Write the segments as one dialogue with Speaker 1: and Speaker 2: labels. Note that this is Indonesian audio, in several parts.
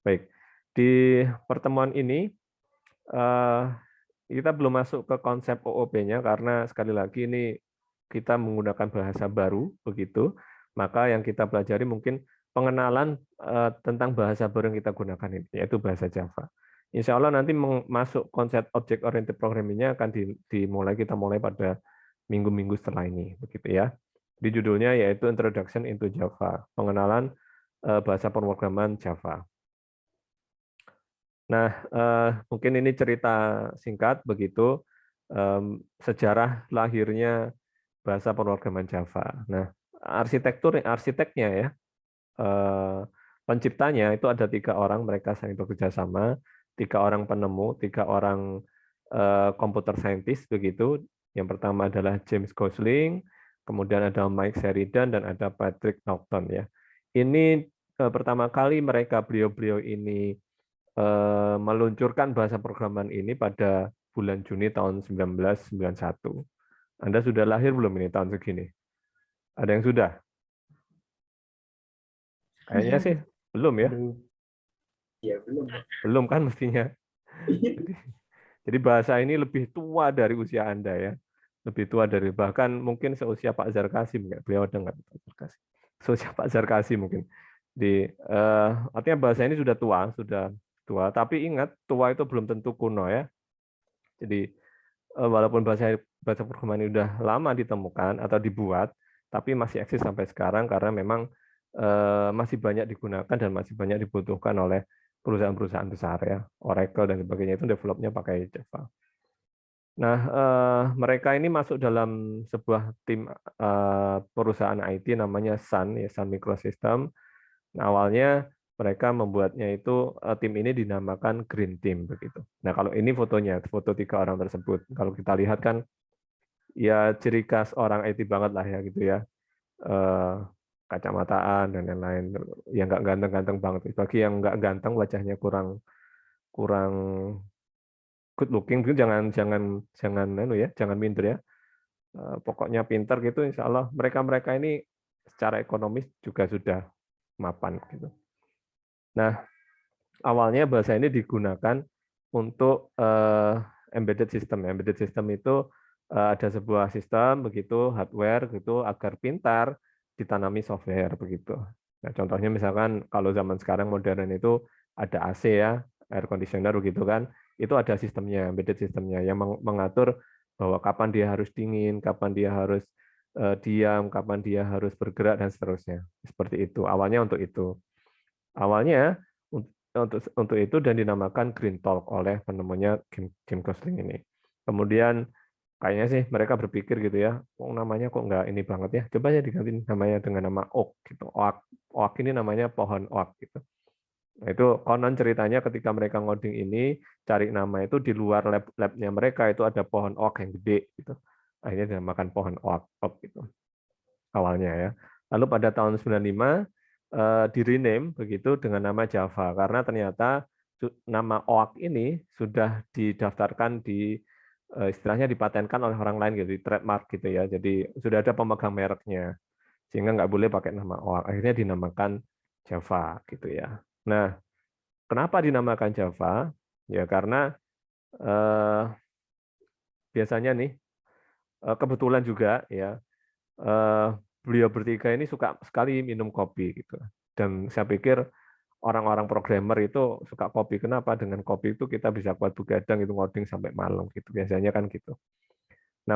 Speaker 1: Baik, di pertemuan ini eh, kita belum masuk ke konsep OOP-nya karena sekali lagi ini kita menggunakan bahasa baru begitu. Maka yang kita pelajari mungkin pengenalan tentang bahasa baru yang kita gunakan ini, yaitu bahasa Java. Insya Allah nanti masuk konsep object oriented programming-nya akan kita mulai pada minggu-minggu setelah ini, begitu ya. Di judulnya yaitu Introduction into Java, pengenalan bahasa pemrograman Java. Nah, mungkin ini cerita singkat begitu sejarah lahirnya bahasa pemrograman Java. Nah, arsiteknya ya, penciptanya itu ada 3 orang, mereka saling bekerja sama, 3 orang penemu, 3 orang computer scientist begitu. Yang pertama adalah James Gosling, kemudian ada Mike Sheridan dan ada Patrick Naughton ya. Ini pertama kali beliau-beliau ini meluncurkan bahasa programan ini pada bulan Juni tahun 1991. Anda sudah lahir belum ini tahun segini? Ada yang sudah? Kayaknya sih belum ya.
Speaker 2: Aduh, ya belum.
Speaker 1: Belum kan mestinya. Jadi bahasa ini lebih tua dari usia Anda ya. Lebih tua dari bahkan mungkin seusia Pak Zarkasi mungkin. Beliau ada nggak Pak Zarkasi? Seusia Pak Zarkasi mungkin. Artinya bahasa ini sudah tua. Tapi ingat tua itu belum tentu kuno ya. Jadi walaupun bahasa programan ini sudah lama ditemukan atau dibuat, tapi masih eksis sampai sekarang karena memang masih banyak digunakan dan masih banyak dibutuhkan oleh perusahaan-perusahaan besar ya, Oracle dan sebagainya itu developnya pakai Java. Nah, mereka ini masuk dalam sebuah tim perusahaan IT namanya Sun, ya Sun Microsystem. Nah, awalnya mereka membuatnya itu tim ini dinamakan Green Team begitu. Nah, kalau ini fotonya, foto 3 orang tersebut. Kalau kita lihat kan ya ciri khas orang IT banget lah ya gitu ya. Eh, Kacamataan dan lain-lain. Yang nggak ganteng-ganteng banget. Bagi yang nggak ganteng wajahnya kurang kurang good looking, jangan jangan jangan ya, jangan minder ya. Pokoknya pintar gitu, insya Allah mereka ini secara ekonomis juga sudah mapan gitu. Nah, awalnya bahasa ini digunakan untuk embedded system. Embedded system itu ada sebuah sistem begitu hardware gitu agar pintar ditanami software begitu. Nah, contohnya misalkan kalau zaman sekarang modern itu ada AC ya, air conditioner begitu kan, itu ada sistemnya, embedded sistemnya yang mengatur bahwa kapan dia harus dingin, kapan dia harus diam, kapan dia harus bergerak dan seterusnya. Seperti itu. Awalnya untuk itu. Awalnya untuk itu dan dinamakan Green Talk oleh penemunya Jim Gosling ini. Kemudian kayaknya sih mereka berpikir gitu ya, kok namanya kok nggak ini banget ya, coba ya diganti namanya dengan nama oak gitu. Oak ini namanya pohon oak gitu. Nah, itu konon ceritanya ketika mereka ngoding ini cari nama itu di luar labnya mereka itu ada pohon oak yang gede gitu. Akhirnya dinamakan pohon oak gitu awalnya ya. Lalu pada tahun 95 di rename begitu dengan nama Java karena ternyata nama OAK ini sudah didaftarkan istilahnya dipatenkan oleh orang lain gitu, di trademark gitu ya. Jadi sudah ada pemegang mereknya sehingga nggak boleh pakai nama OAK. Akhirnya dinamakan Java gitu ya. Nah, kenapa dinamakan Java? Ya karena eh, biasanya nih kebetulan juga ya eh, beliau bertiga ini suka sekali minum kopi gitu. Dan saya pikir orang-orang programmer itu suka kopi. Kenapa? Dengan kopi itu kita bisa buat begadang itu ngoding sampai malam gitu. Biasanya kan gitu. Nah,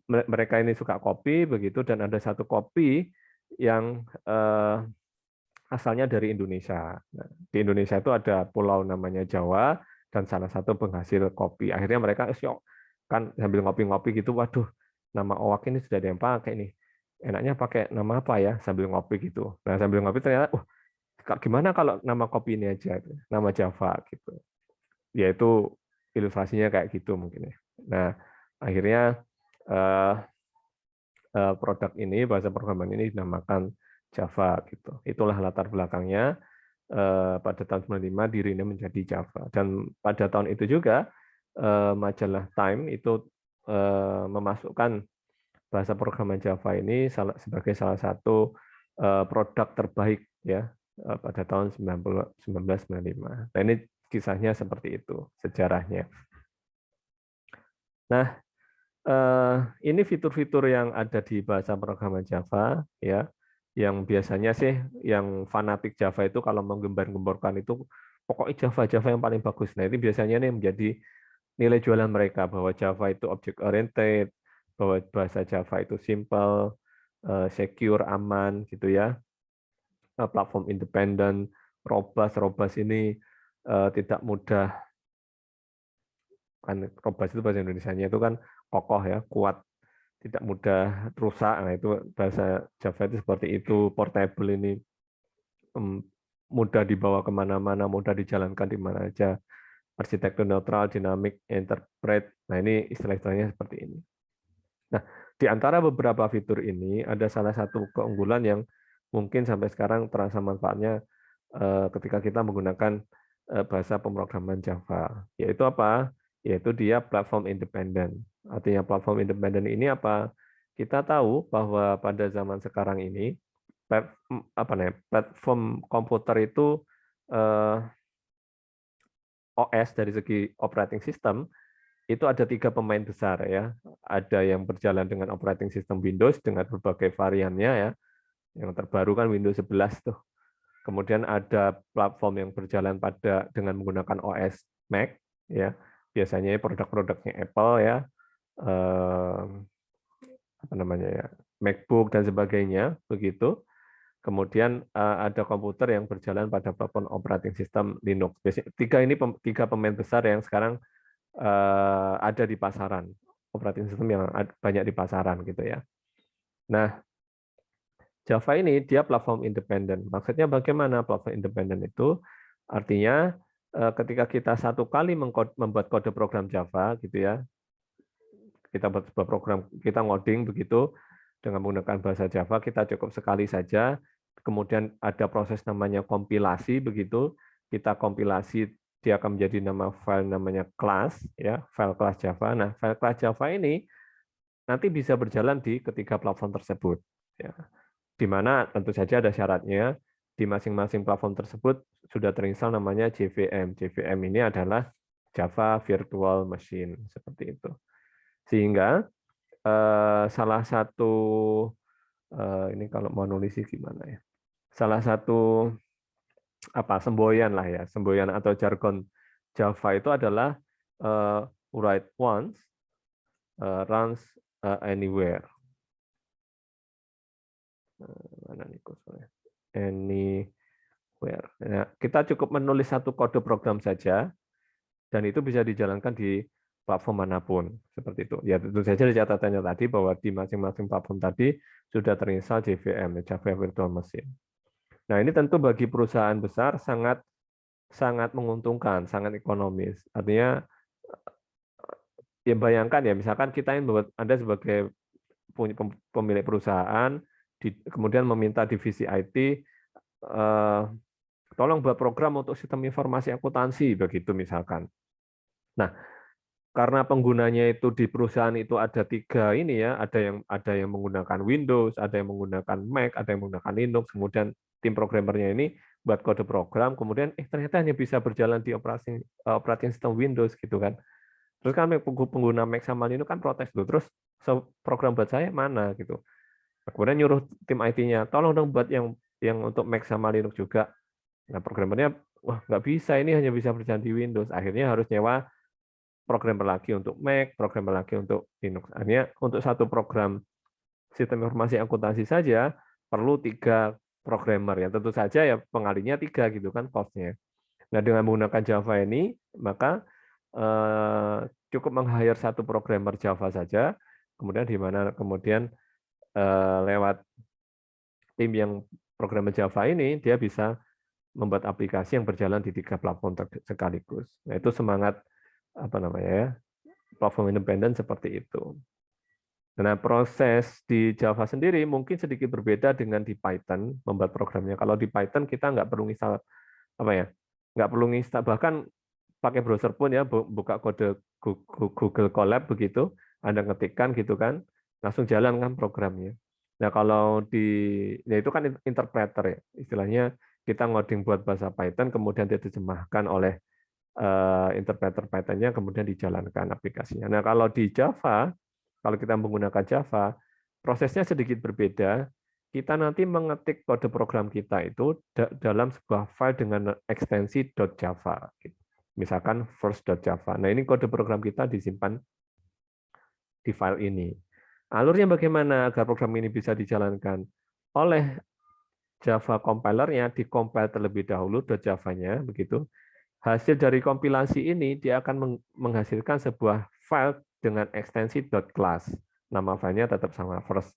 Speaker 1: mereka ini suka kopi begitu dan ada satu kopi yang asalnya dari Indonesia. Nah, di Indonesia itu ada pulau namanya Jawa dan salah satu penghasil kopi. Akhirnya mereka kan sambil ngopi-ngopi gitu, waduh, nama Owak ini sudah ada yang pakai nih. Enaknya pakai nama apa ya sambil ngopi gitu. Nah, sambil ngopi ternyata, gimana kalau nama kopi ini aja, nama Java gitu. Yaitu ilustrasinya kayak gitu mungkin ya. Nah, akhirnya eh, produk ini, bahasa programan ini dinamakan Java gitu. Itulah latar belakangnya pada tahun 95 dirinya menjadi Java. Dan pada tahun itu juga majalah Time itu memasukkan bahasa programan Java ini sebagai salah satu produk terbaik ya pada tahun 1995. Nah, ini kisahnya seperti itu, sejarahnya. Nah, ini fitur-fitur yang ada di bahasa programan Java, ya, yang biasanya sih, yang fanatik Java itu kalau menggembar-gemborkan itu pokoknya Java yang paling bagus. Nah, ini biasanya nih menjadi nilai jualan mereka bahwa Java itu object oriented, bahwa bahasa Java itu simple, secure, aman, gitu ya, platform independen, robust ini tidak mudah, kan robust itu bahasa Indonesianya itu kan kokoh ya, kuat, tidak mudah rusak. Nah, itu bahasa Java itu seperti itu, portable ini, mudah dibawa kemana-mana, mudah dijalankan di mana aja, arsitektur neutral, dinamik, interpret. Nah, ini istilah-istilahnya seperti ini. Nah, di antara beberapa fitur ini ada salah satu keunggulan yang mungkin sampai sekarang terasa manfaatnya ketika kita menggunakan bahasa pemrograman Java. Yaitu apa? Yaitu dia platform independen. Artinya platform independen ini apa? Kita tahu bahwa pada zaman sekarang ini platform komputer itu OS dari segi operating system itu ada 3 pemain besar ya. Ada yang berjalan dengan operating system Windows dengan berbagai variannya ya. Yang terbaru kan Windows 11 tuh. Kemudian ada platform yang berjalan dengan menggunakan OS Mac ya. Biasanya produk-produknya Apple ya. Apa namanya ya? MacBook dan sebagainya begitu. Kemudian ada komputer yang berjalan pada platform operating system Linux. Biasanya tiga pemain besar yang sekarang ada di pasaran, operating system yang banyak di pasaran gitu ya. Nah, Java ini dia platform independen. Maksudnya bagaimana platform independen itu? Artinya ketika kita satu kali membuat kode program Java gitu ya, kita buat sebuah program, kita ngoding begitu dengan menggunakan bahasa Java, kita cukup sekali saja. Kemudian ada proses namanya kompilasi begitu, kita kompilasi, dia akan menjadi nama file namanya class ya, file class Java. Nah, file class Java ini nanti bisa berjalan di ketiga platform tersebut ya. Di mana tentu saja ada syaratnya, di masing-masing platform tersebut sudah terinstall namanya JVM. JVM ini adalah Java Virtual Machine seperti itu. Sehingga salah satu ini kalau mau nulis gimana ya? Salah satu semboyan lah ya, semboyan atau jargon Java itu adalah write once, runs anywhere. Mana nih kursornya? Anywhere. Nah, kita cukup menulis satu kode program saja dan itu bisa dijalankan di platform manapun seperti itu. Ya tentu saja di catatannya tadi bahwa di masing-masing platform tadi sudah terinstall JVM, Java Virtual Machine. Nah, ini tentu bagi perusahaan besar sangat menguntungkan, sangat ekonomis. Artinya ya bayangkan ya, misalkan kita yang buat Anda sebagai pemilik perusahaan, kemudian meminta divisi IT, tolong buat program untuk sistem informasi akuntansi begitu misalkan. Nah, karena penggunanya itu di perusahaan itu ada 3 ini ya, ada yang menggunakan Windows, ada yang menggunakan Mac, ada yang menggunakan Linux, kemudian tim programmernya ini buat kode program, kemudian ternyata hanya bisa berjalan di operating system Windows gitu kan. Terus kan pengguna Mac sama Linux kan protes tuh, terus program buat saya mana gitu. Kemudian nyuruh tim IT-nya, tolong dong buat yang untuk Mac sama Linux juga. Nah, programmernya, wah nggak bisa, ini hanya bisa berjalan di Windows. Akhirnya harus nyewa programmer lagi untuk Mac, programmer lagi untuk Linux. Akhirnya untuk satu program sistem informasi akuntansi saja perlu 3 programmer. Ya tentu saja ya pengalinya 3 gitu kan cost-nya. Nah, dengan menggunakan Java ini, maka cukup meng-hire satu programmer Java saja, kemudian di mana kemudian lewat tim yang programmer Java ini, dia bisa membuat aplikasi yang berjalan di 3 platform sekaligus. Nah, itu semangat platform independen seperti itu. Nah, proses di Java sendiri mungkin sedikit berbeda dengan di Python membuat programnya. Kalau di Python kita nggak perlu install nggak perlu install, bahkan pakai browser pun ya, buka kode Google Colab begitu, Anda ngetikkan gitu kan, langsung jalan kan programnya. Nah, kalau ya itu kan interpreter ya, istilahnya kita ngoding buat bahasa Python, kemudian diterjemahkan oleh interpreter Python-nya, kemudian dijalankan aplikasinya. Nah, kalau di Java, kalau kita menggunakan Java, prosesnya sedikit berbeda. Kita nanti mengetik kode program kita itu dalam sebuah file dengan ekstensi .java. Misalkan first.java. Nah, ini kode program kita disimpan di file ini. Alurnya bagaimana agar program ini bisa dijalankan? Oleh Java compilernya dikompil terlebih dahulu .java-nya, begitu. Hasil dari kompilasi ini dia akan menghasilkan sebuah file dengan ekstensi .class. Nama filenya tetap sama first.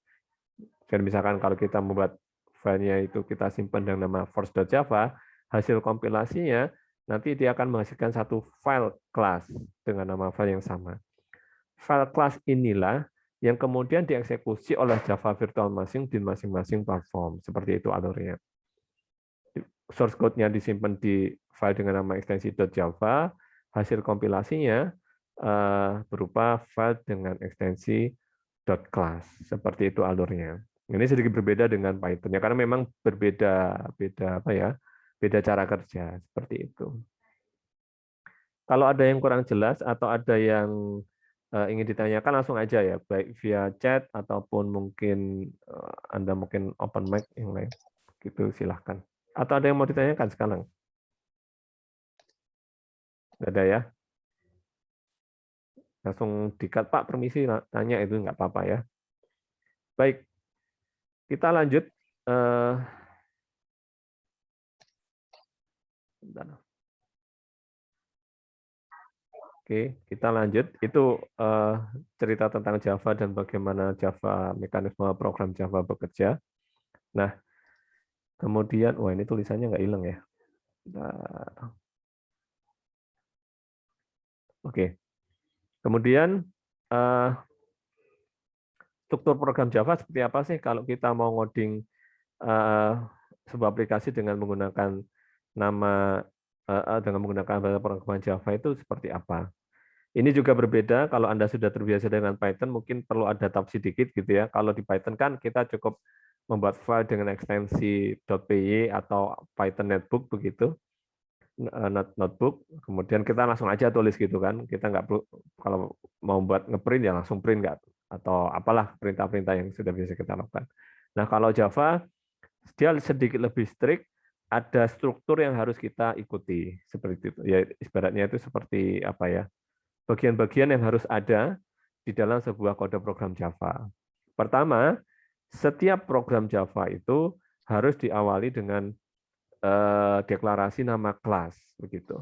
Speaker 1: Dan misalkan kalau kita membuat filenya itu kita simpan dengan nama first.java, hasil kompilasinya nanti dia akan menghasilkan satu file class dengan nama file yang sama. File class inilah yang kemudian dieksekusi oleh Java Virtual Machine di masing-masing platform. Seperti itu alurnya. Source code-nya disimpan di file dengan nama ekstensi .java, hasil kompilasinya berupa file dengan ekstensi .class. Seperti itu alurnya. Ini sedikit berbeda dengan Python ya, karena memang beda cara kerja seperti itu. Kalau ada yang kurang jelas atau ada yang ingin ditanyakan langsung aja ya, baik via chat ataupun mungkin Anda mungkin open mic yang lain, gitu silahkan. Atau ada yang mau ditanyakan sekarang? Nggak ada ya? Langsung dikat, Pak, permisi tanya itu nggak apa-apa ya. Baik, kita lanjut. Oke, kita lanjut. Itu cerita tentang Java dan bagaimana Java, mekanisme program Java bekerja. Nah, kemudian, wah ini tulisannya nggak hilang ya. Nah, oke. Kemudian, struktur program Java seperti apa sih kalau kita mau ngoding sebuah aplikasi dengan menggunakan nama dengan menggunakan bahasa pemrograman Java itu seperti apa? Ini juga berbeda kalau Anda sudah terbiasa dengan Python, mungkin perlu adaptasi sedikit gitu ya. Kalau di Python kan kita cukup membuat file dengan ekstensi .py atau Python netbook begitu, notebook. Kemudian kita langsung aja tulis gitu kan. Kita nggak perlu kalau mau buat ngeprint ya langsung print nggak atau apalah perintah-perintah yang sudah biasa kita lakukan. Nah kalau Java dia sedikit lebih strict, ada struktur yang harus kita ikuti seperti itu. Ya ibaratnya itu seperti apa ya? Bagian-bagian yang harus ada di dalam sebuah kode program Java. Pertama, setiap program Java itu harus diawali dengan deklarasi nama kelas, begitu.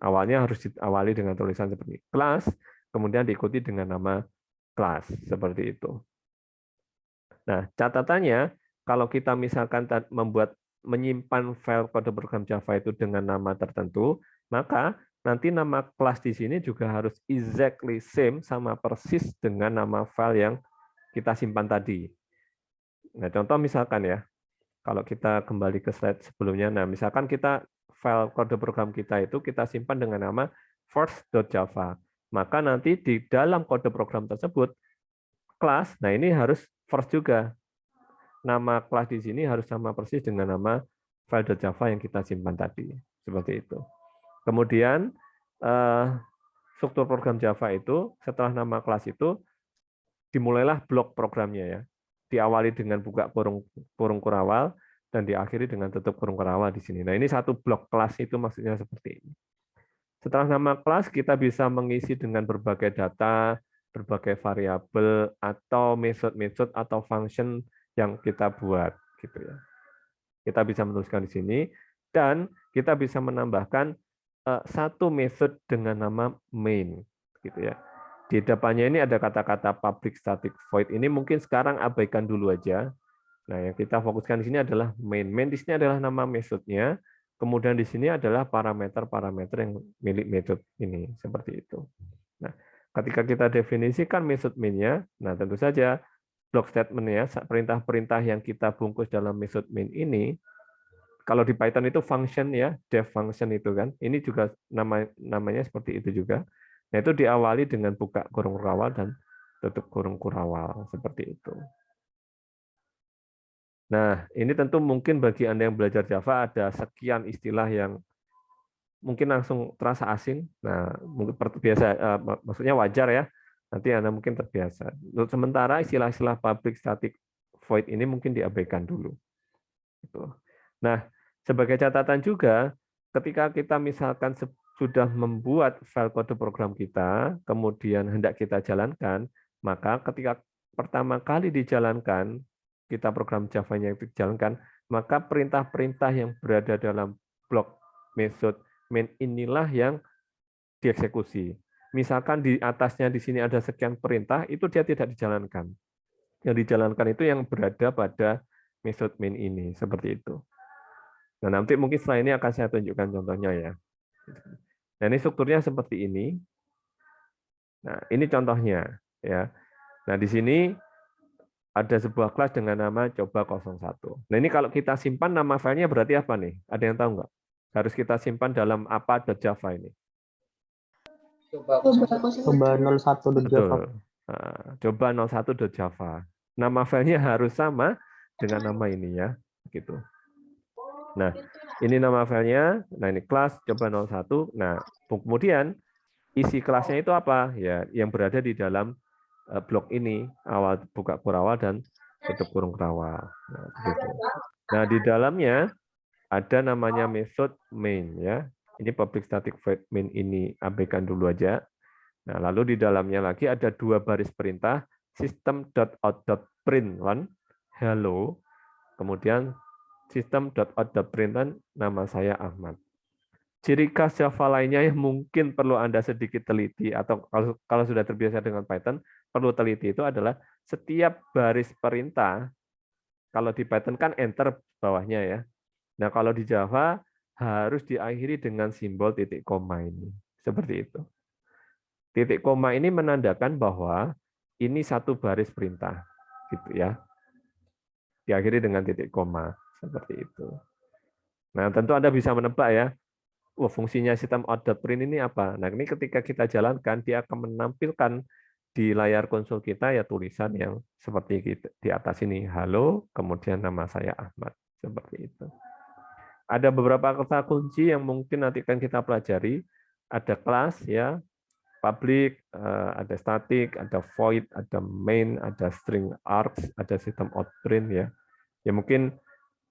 Speaker 1: Awalnya harus diawali dengan tulisan seperti kelas, kemudian diikuti dengan nama kelas, seperti itu. Nah, catatannya, kalau kita misalkan menyimpan file kode program Java itu dengan nama tertentu, maka nanti nama kelas di sini juga harus exactly same sama persis dengan nama file yang kita simpan tadi. Nah, contoh misalkan ya, kalau kita kembali ke slide sebelumnya, nah misalkan kita file kode program kita itu kita simpan dengan nama first.java. Maka nanti di dalam kode program tersebut, kelas, nah ini harus first juga. Nama kelas di sini harus sama persis dengan nama file.java yang kita simpan tadi. Seperti itu. Kemudian, struktur program Java itu, setelah nama kelas itu, dimulailah blok programnya ya. Diawali dengan buka kurung kurawal, dan diakhiri dengan tutup kurung kurawal di sini. Nah, ini satu blok kelas itu maksudnya seperti ini. Setelah nama kelas, kita bisa mengisi dengan berbagai data, berbagai variabel, atau metode-metode atau function yang kita buat. Gitu ya. Kita bisa menuliskan di sini, dan kita bisa menambahkan satu method dengan nama main. Gitu ya. Di depannya ini ada kata-kata public static void. Ini mungkin sekarang abaikan dulu aja. Nah, yang kita fokuskan di sini adalah main. Main di sini adalah nama metodenya. Kemudian di sini adalah parameter-parameter yang milik metode ini. Seperti itu. Nah, ketika kita definisikan method main-nya, nah tentu saja block statement-nya, perintah-perintah yang kita bungkus dalam method main ini, kalau di Python itu function ya, def function itu kan. Ini juga namanya seperti itu juga. Nah, itu diawali dengan buka kurung kurawal dan tutup kurung kurawal seperti itu. Nah, ini tentu mungkin bagi Anda yang belajar Java ada sekian istilah yang mungkin langsung terasa asing. Nah, mungkin biasa, maksudnya wajar ya. Nanti Anda mungkin terbiasa. Sementara istilah-istilah public static void ini mungkin diabaikan dulu. Gitu. Nah, sebagai catatan juga, ketika kita misalkan sudah membuat file kode program kita, kemudian hendak kita jalankan, maka ketika pertama kali dijalankan, kita program Java-nya itu dijalankan, maka perintah-perintah yang berada dalam blok method main inilah yang dieksekusi. Misalkan di atasnya di sini ada sekian perintah, itu dia tidak dijalankan. Yang dijalankan itu yang berada pada method main ini, seperti itu. Nah, nanti mungkin setelah ini akan saya tunjukkan contohnya ya. Nah, ini strukturnya seperti ini. Nah, ini contohnya ya. Nah, di sini ada sebuah kelas dengan nama coba 01. Nah, ini kalau kita simpan nama filenya berarti apa nih? Ada yang tahu nggak? Harus kita simpan dalam apa.java ini.
Speaker 3: Coba 01.java.
Speaker 1: Betul. Nah, coba 01.java. Nama filenya harus sama dengan nama ini ya, gitu. Nah, ini nama filenya. Nah, ini kelas coba 01. Nah, kemudian isi kelasnya itu apa? Ya, yang berada di dalam blok ini, awal buka kurawal dan tutup kurung kurawal. Nah, begitu. Nah, di dalamnya ada namanya method main ya. Ini public static void main ini abaikan dulu aja. Nah, lalu di dalamnya lagi ada dua baris perintah system.out.println hello, kemudian system.out.println nama saya Ahmad. Ciri khas Java lainnya yang mungkin perlu Anda sedikit teliti atau kalau sudah terbiasa dengan Python perlu teliti itu adalah setiap baris perintah, kalau di Python kan enter bawahnya ya. Nah, kalau di Java harus diakhiri dengan simbol titik koma ini. Seperti itu. Titik koma ini menandakan bahwa ini satu baris perintah, gitu ya. Diakhiri dengan titik koma, seperti itu. Nah, tentu Anda bisa menebak ya, wah, fungsinya sistem out.print ini apa? Nah, ini ketika kita jalankan, dia akan menampilkan di layar konsol kita ya tulisan yang seperti di atas ini, halo, kemudian nama saya Ahmad, seperti itu. Ada beberapa kata kunci yang mungkin nanti akan kita pelajari. Ada kelas ya, public, ada static, ada void, ada main, ada string args, ada system out print ya. Ya mungkin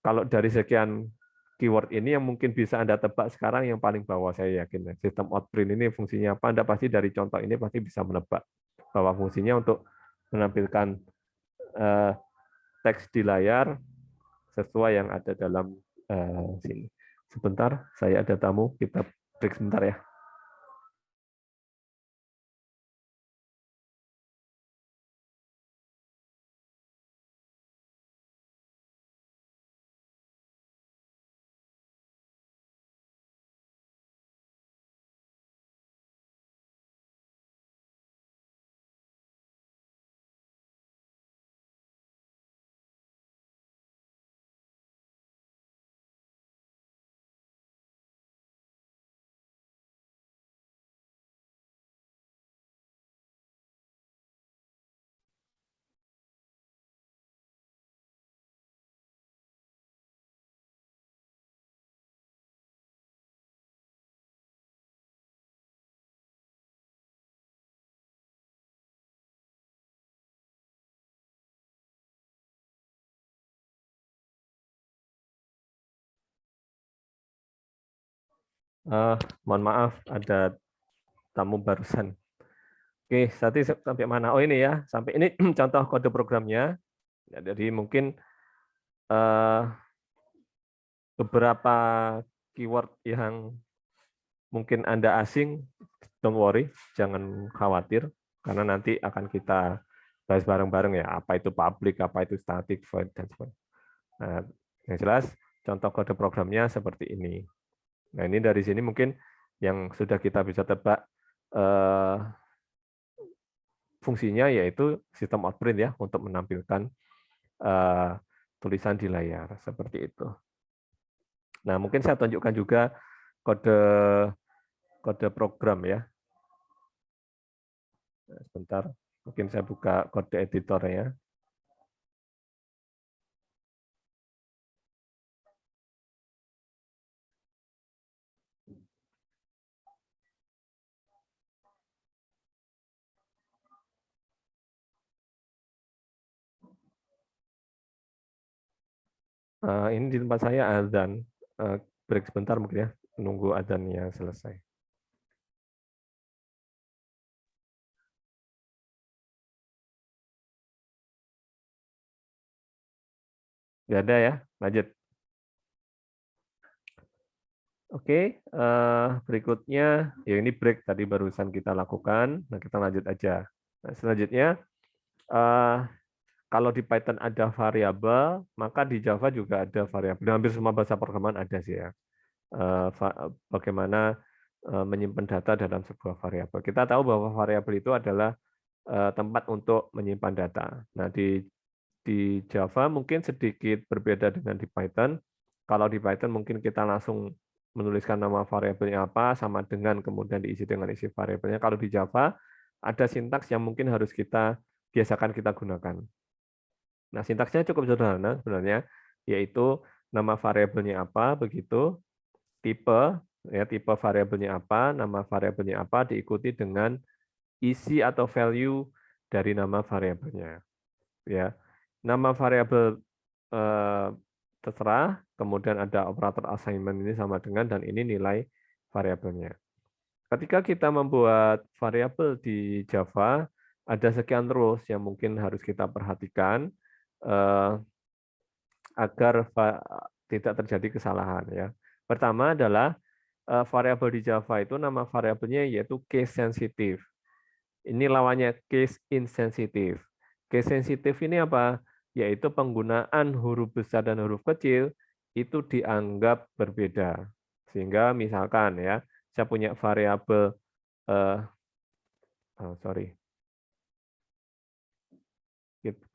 Speaker 1: kalau dari sekian keyword ini yang mungkin bisa Anda tebak sekarang yang paling bawah saya yakin. System out print ini fungsinya apa? Anda pasti dari contoh ini pasti bisa menebak bahwa fungsinya untuk menampilkan teks di layar sesuai yang ada dalam sini. Sebentar, saya ada tamu, kita break sebentar ya. Mohon maaf, ada tamu barusan. Oke, tadi sampai mana? Oh ini ya, sampai ini contoh kode programnya. Ya, jadi mungkin beberapa keyword yang mungkin Anda asing, don't worry, jangan khawatir, karena nanti akan kita bahas bareng-bareng ya, apa itu public, apa itu static, void, dan sebagainya. Nah, yang jelas, contoh kode programnya seperti ini. Nah, ini dari sini mungkin yang sudah kita bisa tebak fungsinya yaitu sistem outprint ya, untuk menampilkan tulisan di layar, seperti itu. Nah, mungkin saya tunjukkan juga kode program ya. Nah, sebentar, mungkin saya buka kode editornya. Ini di tempat saya azan. Break sebentar mungkin ya, menunggu azannya selesai. Nggak ada ya, lanjut. Oke, berikutnya, ya ini break tadi barusan kita lakukan, nah kita lanjut aja. Nah, selanjutnya, kalau di Python ada variabel, maka di Java juga ada variabel. Hampir semua bahasa programan ada sih ya. Bagaimana menyimpan data dalam sebuah variabel. Kita tahu bahwa variabel itu adalah tempat untuk menyimpan data. Nah, di Java mungkin sedikit berbeda dengan di Python. Kalau di Python mungkin kita langsung menuliskan nama variabelnya apa, sama dengan kemudian diisi dengan isi variabelnya. Kalau di Java, ada sintaks yang mungkin harus kita biasakan kita gunakan. Nah, sintaksnya cukup sederhana sebenarnya, yaitu nama variabelnya apa, begitu, tipe, ya tipe variabelnya apa, nama variabelnya apa, diikuti dengan isi atau value dari nama variabelnya. Ya, nama variabel terserah, kemudian ada operator assignment ini sama dengan, dan ini nilai variabelnya. Ketika kita membuat variabel di Java, ada sekian rules yang mungkin harus kita perhatikan agar tidak terjadi kesalahan. Ya. Pertama adalah variabel di Java itu nama variabelnya yaitu case sensitive. Ini lawannya case insensitive. Case sensitive ini apa? Yaitu penggunaan huruf besar dan huruf kecil itu dianggap berbeda. Sehingga misalkan ya, saya punya variabel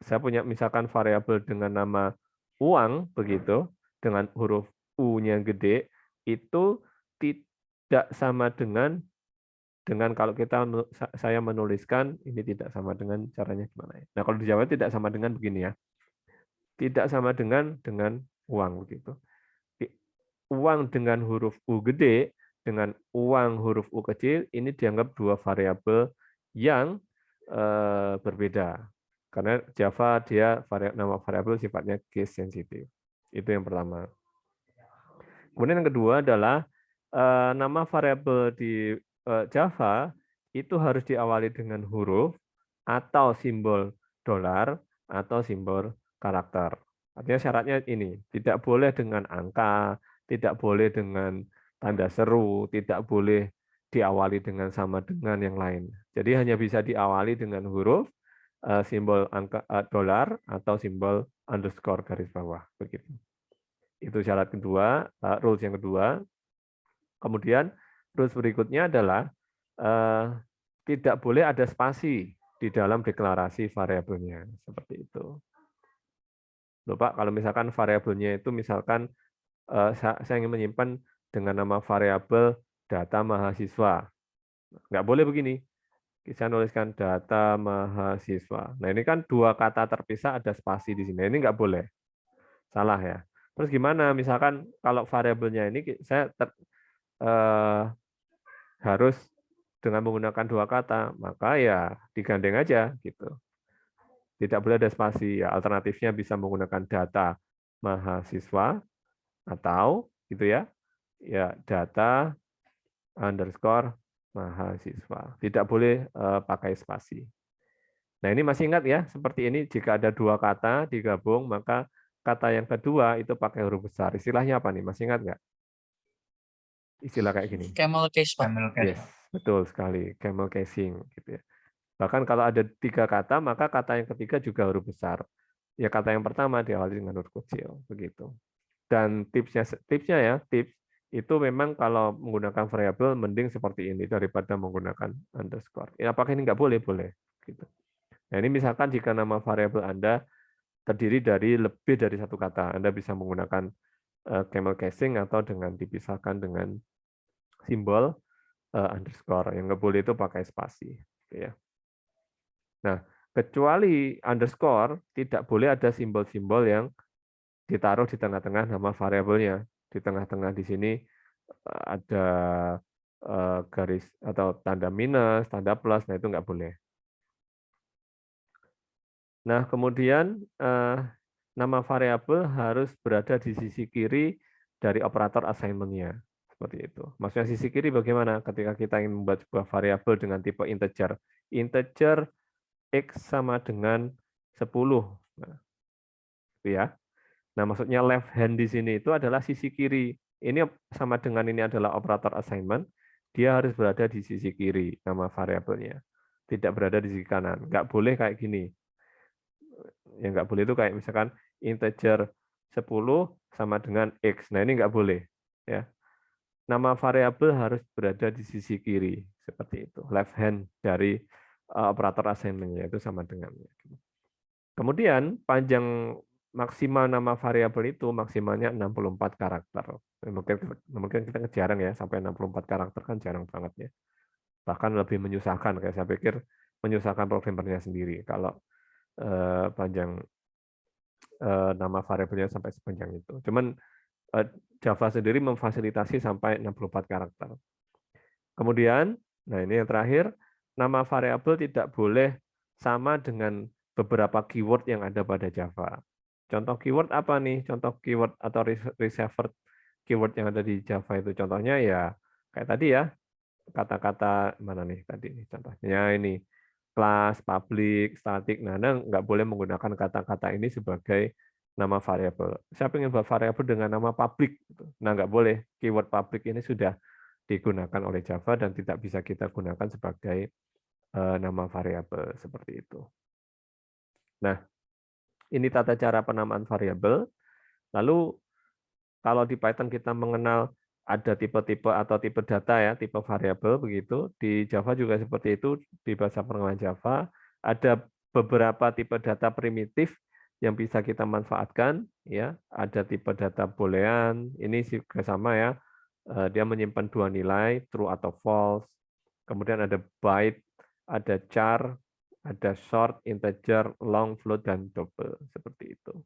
Speaker 1: saya punya misalkan variabel dengan nama uang begitu, dengan huruf U-nya gede, itu tidak sama dengan kalau saya menuliskan ini tidak sama dengan caranya gimana ya. Nah, kalau di Jawa tidak sama dengan begini ya. Tidak sama dengan uang begitu. Uang dengan huruf U gede dengan uang huruf U kecil ini dianggap dua variabel yang berbeda. Karena Java dia nama variabel sifatnya case sensitive. Itu yang pertama. Kemudian yang kedua adalah nama variabel di Java itu harus diawali dengan huruf atau simbol dolar atau simbol karakter. Artinya syaratnya ini, tidak boleh dengan angka, tidak boleh dengan tanda seru, tidak boleh diawali dengan sama dengan yang lain. Jadi hanya bisa diawali dengan huruf, simbol angka dolar atau simbol underscore garis bawah begitu. Itu syarat kedua, rules yang kedua. Kemudian rules berikutnya adalah tidak boleh ada spasi di dalam deklarasi variabelnya, seperti itu. Loh Pak, kalau misalkan variabelnya itu misalkan saya ingin menyimpan dengan nama variabel data mahasiswa. Nggak boleh begini. Saya nuliskan data mahasiswa. Nah, ini kan dua kata terpisah ada spasi di sini. Ini nggak boleh. Salah ya. Terus gimana? Misalkan kalau variabelnya ini saya harus dengan menggunakan dua kata, maka ya digandeng aja gitu. Tidak boleh ada spasi. Ya, alternatifnya bisa menggunakan data mahasiswa atau gitu ya. Ya, data underscore mahasiswa. Tidak boleh pakai spasi. Nah, ini masih ingat ya, seperti ini jika ada dua kata digabung, maka kata yang kedua itu pakai huruf besar. Istilahnya apa nih? Masih ingat nggak? Istilah kayak gini.
Speaker 4: Camel case, Pak.
Speaker 1: Yes, betul sekali. Camel casing gitu ya. Bahkan kalau ada tiga kata, maka kata yang ketiga juga huruf besar. Ya, kata yang pertama diawali dengan huruf kecil, begitu. Dan tipsnya ya, tips itu memang kalau menggunakan variabel mending seperti ini daripada menggunakan underscore. Ya, apakah ini nggak boleh? Boleh. Gitu. Nah, ini misalkan jika nama variabel Anda terdiri dari lebih dari satu kata, Anda bisa menggunakan camel casing atau dengan dipisahkan dengan simbol underscore. Yang nggak boleh itu pakai spasi. Ya. Nah, kecuali underscore, tidak boleh ada simbol-simbol yang ditaruh di tengah-tengah nama variabelnya. Di tengah-tengah di sini ada garis atau tanda minus, tanda plus, nah itu nggak boleh. Nah, kemudian nama variabel harus berada di sisi kiri dari operator assignment-nya. Seperti itu. Maksudnya sisi kiri bagaimana? Ketika kita ingin membuat sebuah variabel dengan tipe integer. Integer X sama dengan 10. Nah, itu ya. Nah, maksudnya left hand di sini itu adalah sisi kiri. Ini sama dengan ini adalah operator assignment. Dia harus berada di sisi kiri, nama variabelnya. Tidak berada di sisi kanan. Nggak boleh kayak gini. Yang nggak boleh itu kayak misalkan integer 10 sama dengan X. Nah, ini nggak boleh. Ya. Nama variabel harus berada di sisi kiri seperti itu, left hand dari operator assignment-nya itu sama dengan. Kemudian panjang maksimal nama variabel itu maksimalnya 64 karakter. Mungkin kita jarang ya sampai 64 karakter kan jarang banget ya. Bahkan lebih menyusahkan, kayak saya pikir menyusahkan programmernya sendiri kalau panjang nama variabelnya sampai sepanjang itu. Cuman Java sendiri memfasilitasi sampai 64 karakter. Kemudian, nah ini yang terakhir, nama variabel tidak boleh sama dengan beberapa keyword yang ada pada Java. Contoh keyword apa nih? Contoh keyword atau reserved keyword yang ada di Java itu contohnya ya kayak tadi ya, kata-kata mana nih tadi nih contohnya ini class, public, static. Nah, Anda nggak boleh menggunakan kata-kata ini sebagai nama variabel. Saya ingin buat variabel dengan nama public. Nah, nggak boleh. Keyword public ini sudah digunakan oleh Java dan tidak bisa kita gunakan sebagai nama variabel seperti itu. Nah, ini tata cara penamaan variabel. Lalu kalau di Python kita mengenal ada tipe-tipe atau tipe data ya, tipe variabel begitu. Di Java juga seperti itu, di bahasa pengenalan Java ada beberapa tipe data primitif yang bisa kita manfaatkan ya. Ada tipe data boolean, ini juga sama ya. Dia menyimpan dua nilai, true atau false. Kemudian ada byte, ada char, ada short, integer, long, float, dan double seperti itu.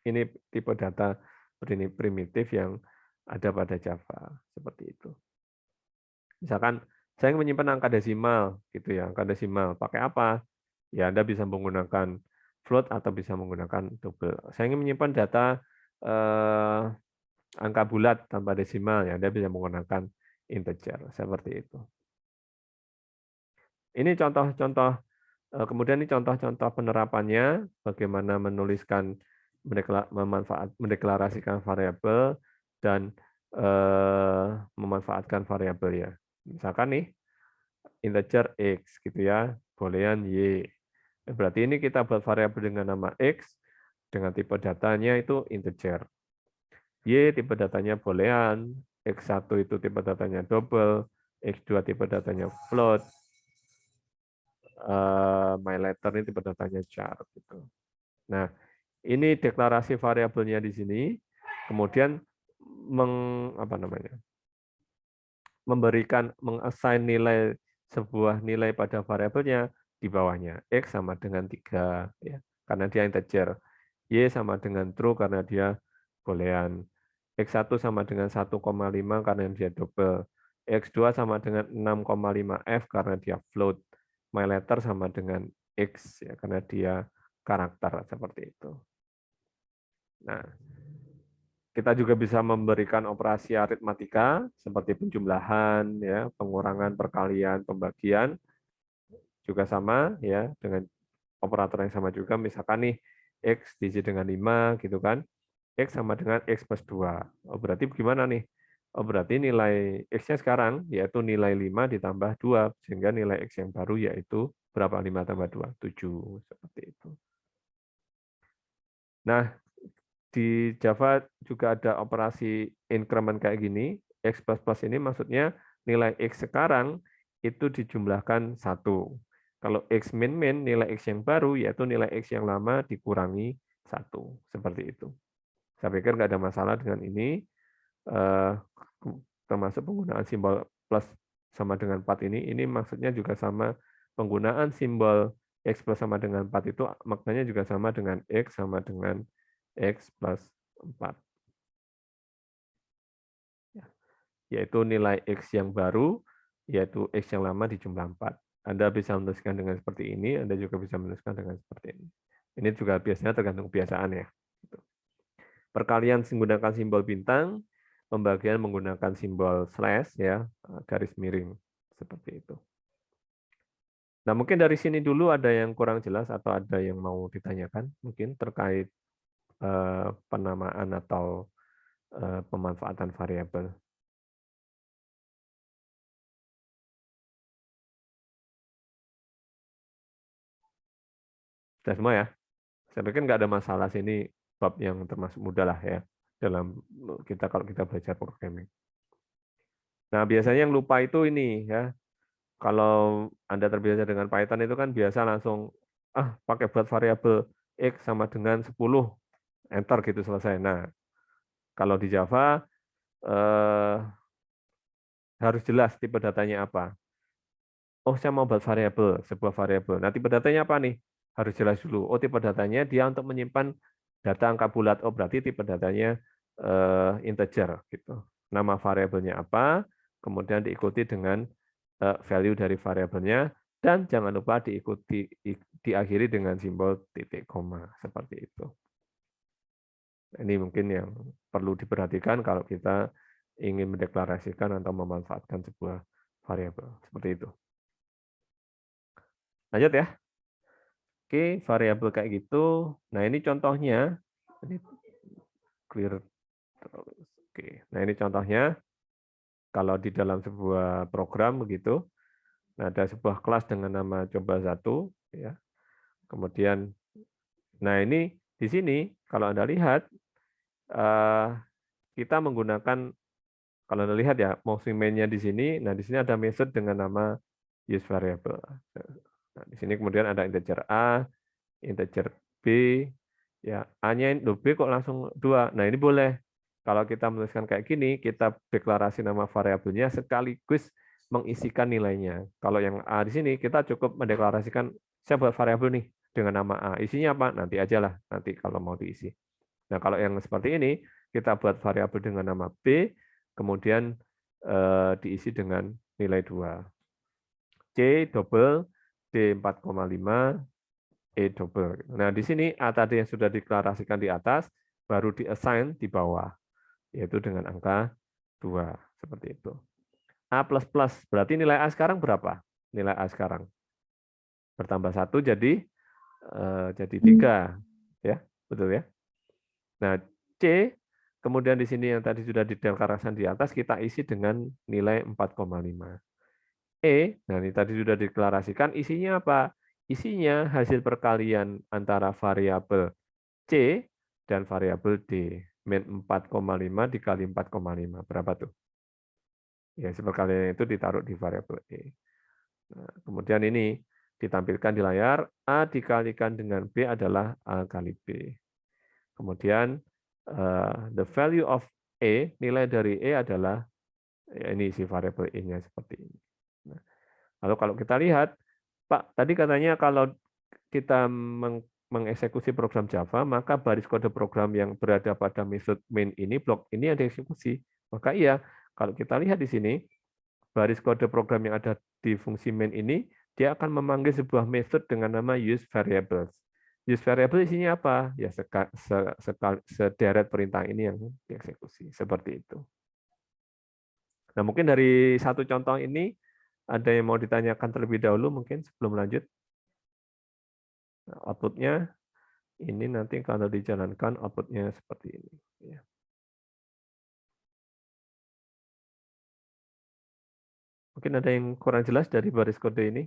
Speaker 1: Ini tipe data primitif yang ada pada Java seperti itu. Misalkan saya ingin menyimpan angka desimal gitu ya, angka desimal pakai apa? Ya Anda bisa menggunakan float atau bisa menggunakan double. Saya ingin menyimpan data angka bulat tanpa desimal ya Anda bisa menggunakan integer seperti itu. Ini contoh-contoh kemudian ini contoh-contoh penerapannya bagaimana menuliskan mendeklarasikan variabel dan memanfaatkan variabel ya. Misalkan nih integer X gitu ya, boolean Y. Berarti ini kita buat variabel dengan nama X dengan tipe datanya itu integer. Y tipe datanya boolean, X1 itu tipe datanya double, X2 tipe datanya float, my letter ini tipe datanya char gitu. Nah, ini deklarasi variabelnya di sini, kemudian memberikan mengassign nilai sebuah nilai pada variabelnya di bawahnya. X sama dengan 3 ya, karena dia integer. Y sama dengan true karena dia boolean. X1 sama dengan 1,5 karena dia double. X2 sama dengan 6,5F karena dia float. My letter sama dengan X ya karena dia karakter seperti itu. Nah, kita juga bisa memberikan operasi aritmatika seperti penjumlahan, ya, pengurangan, perkalian, pembagian juga sama ya dengan operator yang sama juga. Misalkan nih X diisi dengan 5 gitu kan. X sama dengan X plus 2. Oh, berarti gimana nih? Oh, berarti nilai X-nya sekarang yaitu nilai 5 ditambah 2 sehingga nilai X yang baru yaitu berapa? 5 tambah 2? 7 seperti itu. Nah, di Java juga ada operasi increment kayak gini. X++ ini maksudnya nilai X sekarang itu dijumlahkan 1. Kalau X min nilai X yang baru yaitu nilai X yang lama dikurangi 1. Seperti itu. Saya pikir nggak ada masalah dengan ini. Termasuk penggunaan simbol plus sama dengan 4 ini maksudnya juga sama. Penggunaan simbol X plus sama dengan 4 itu maknanya juga sama dengan X sama dengan X plus 4. Yaitu nilai X yang baru, yaitu X yang lama dijumlah 4. Anda bisa menuliskan dengan seperti ini, Anda juga bisa menuliskan dengan seperti ini. Ini juga biasanya tergantung kebiasaan ya. Perkalian menggunakan simbol bintang, pembagian menggunakan simbol slash ya, garis miring seperti itu. Nah, mungkin dari sini dulu ada yang kurang jelas atau ada yang mau ditanyakan mungkin terkait penamaan atau pemanfaatan variabel. Sudah semua ya? Saya pikir nggak ada masalah sini, bab yang termasuk mudah lah ya dalam kita kalau kita belajar programming. Nah, biasanya yang lupa itu ini ya. Kalau Anda terbiasa dengan Python itu kan biasa langsung pakai buat variabel X sama dengan 10, enter gitu selesai. Nah, kalau di Java harus jelas tipe datanya apa. Oh, saya mau buat variabel, sebuah variabel. Nah, tipe datanya apa nih? Harus jelas dulu. Oh, tipe datanya dia untuk menyimpan data angka bulat. Oh, berarti tipe datanya integer gitu. Nama variabelnya apa? Kemudian diikuti dengan value dari variabelnya dan jangan lupa diakhiri dengan simbol titik koma seperti itu. Ini mungkin yang perlu diperhatikan kalau kita ingin mendeklarasikan atau memanfaatkan sebuah variabel seperti itu. Lanjut ya. Oke, variabel kayak gitu. Nah, ini contohnya. Ini clear terus. Oke. Nah, ini contohnya kalau di dalam sebuah program begitu. Nah, ada sebuah kelas dengan nama coba1 ya. Kemudian nah ini di sini kalau Anda lihat kita menggunakan kalau Anda lihat ya, mouse main-nya di sini. Nah, di sini ada method dengan nama use variable. Nah, di sini kemudian ada integer A, integer B, ya A-nya B kok langsung 2. Nah, ini boleh. Kalau kita menuliskan kayak gini, kita deklarasi nama variabelnya sekaligus mengisikan nilainya. Kalau yang A di sini, kita cukup mendeklarasikan, saya buat variabel nih dengan nama A. Isinya apa? Nanti aja lah, nanti kalau mau diisi. Nah, kalau yang seperti ini, kita buat variabel dengan nama B, kemudian diisi dengan nilai 2. C double, D 4,5, E double. Nah, di sini A tadi yang sudah deklarasikan di atas, baru di-assign di bawah, yaitu dengan angka 2. Seperti itu. A++, berarti nilai A sekarang berapa? Nilai A sekarang bertambah 1 jadi 3. Ya, betul ya? Nah, C, kemudian di sini yang tadi sudah dideklarasikan di atas, kita isi dengan nilai 4,5. Nah ini tadi sudah dideklarasikan, isinya apa? Isinya hasil perkalian antara variabel C dan variabel D. Min 4,5 dikali 4,5. Berapa tuh? Ya, hasil perkalian itu ditaruh di variabel E. Nah, kemudian ini ditampilkan di layar, A dikalikan dengan B adalah A kali B. Kemudian the value of E, nilai dari E adalah, ya ini isi variabel E-nya seperti ini. Nah, lalu kalau kita lihat, Pak, tadi katanya kalau kita mengeksekusi program Java, maka baris kode program yang berada pada method main ini, blok ini yang dieksekusi. Maka iya, kalau kita lihat di sini, baris kode program yang ada di fungsi main ini, dia akan memanggil sebuah method dengan nama use variables. Use variable isinya apa? Ya sederet perintah ini yang dieksekusi. Seperti itu. Nah, mungkin dari satu contoh ini, ada yang mau ditanyakan terlebih dahulu mungkin sebelum lanjut? Nah, output-nya ini nanti kalau dijalankan output-nya seperti ini. Ya. Mungkin ada yang kurang jelas dari baris kode ini?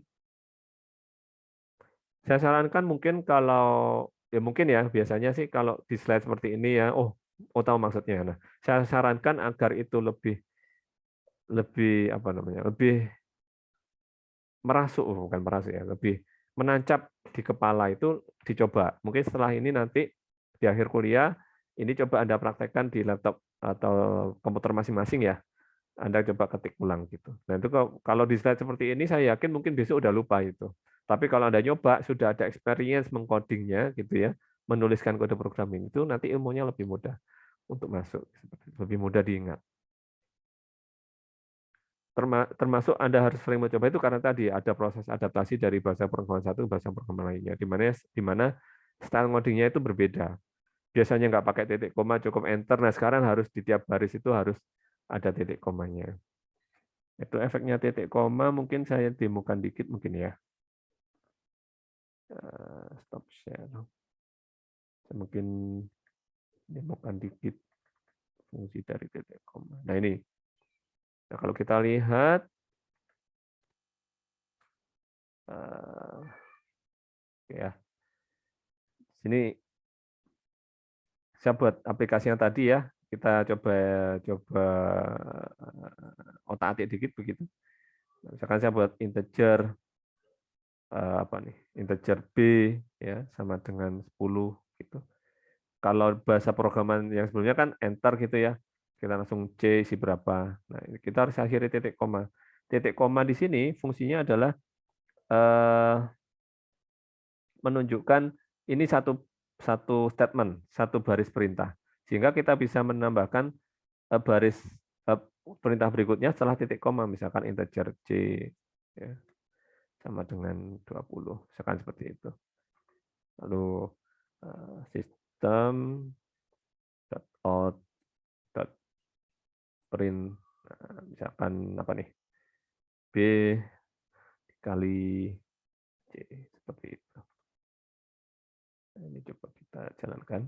Speaker 1: Saya sarankan mungkin kalau ya mungkin ya biasanya sih kalau di slide seperti ini ya, oh tahu maksudnya. Nah, saya sarankan agar itu lebih apa namanya, lebih merasuk, bukan merasuk ya, lebih menancap di kepala itu dicoba. Mungkin setelah ini nanti di akhir kuliah ini coba Anda praktekkan di laptop atau komputer masing-masing ya. Anda coba ketik ulang gitu. Nah itu kalau di slide seperti ini saya yakin mungkin besok udah lupa itu. Tapi kalau Anda nyoba sudah ada experience mengcodingnya gitu ya, menuliskan kode programming itu nanti ilmunya lebih mudah untuk masuk, lebih mudah diingat. Termasuk Anda harus sering mencoba itu karena tadi ada proses adaptasi dari bahasa programming satu ke bahasa programming lainnya, di mana style ngodingnya itu berbeda. Biasanya nggak pakai titik koma, cukup enter. Nah, sekarang harus di tiap baris itu harus ada titik komanya. Itu efeknya titik koma, mungkin saya demokan dikit mungkin ya. Stop share. Saya mungkin demokan dikit fungsi dari titik koma. Nah, ini. Nah, kalau kita lihat, ya, sini saya buat aplikasi yang tadi ya. Kita coba otak-atik dikit begitu. Misalkan saya buat integer apa nih? Integer B ya sama dengan 10 gitu. Kalau bahasa programan yang sebelumnya kan enter gitu ya. Kita langsung C isi berapa. Nah, ini kita harus akhiri titik koma. Titik koma di sini fungsinya adalah menunjukkan ini satu statement, satu baris perintah. Sehingga kita bisa menambahkan baris perintah berikutnya setelah titik koma, misalkan integer C ya, sama dengan 20, misalkan seperti itu. Lalu sistem out print, misalkan apa nih, B kali C, seperti itu. Ini coba kita jalankan.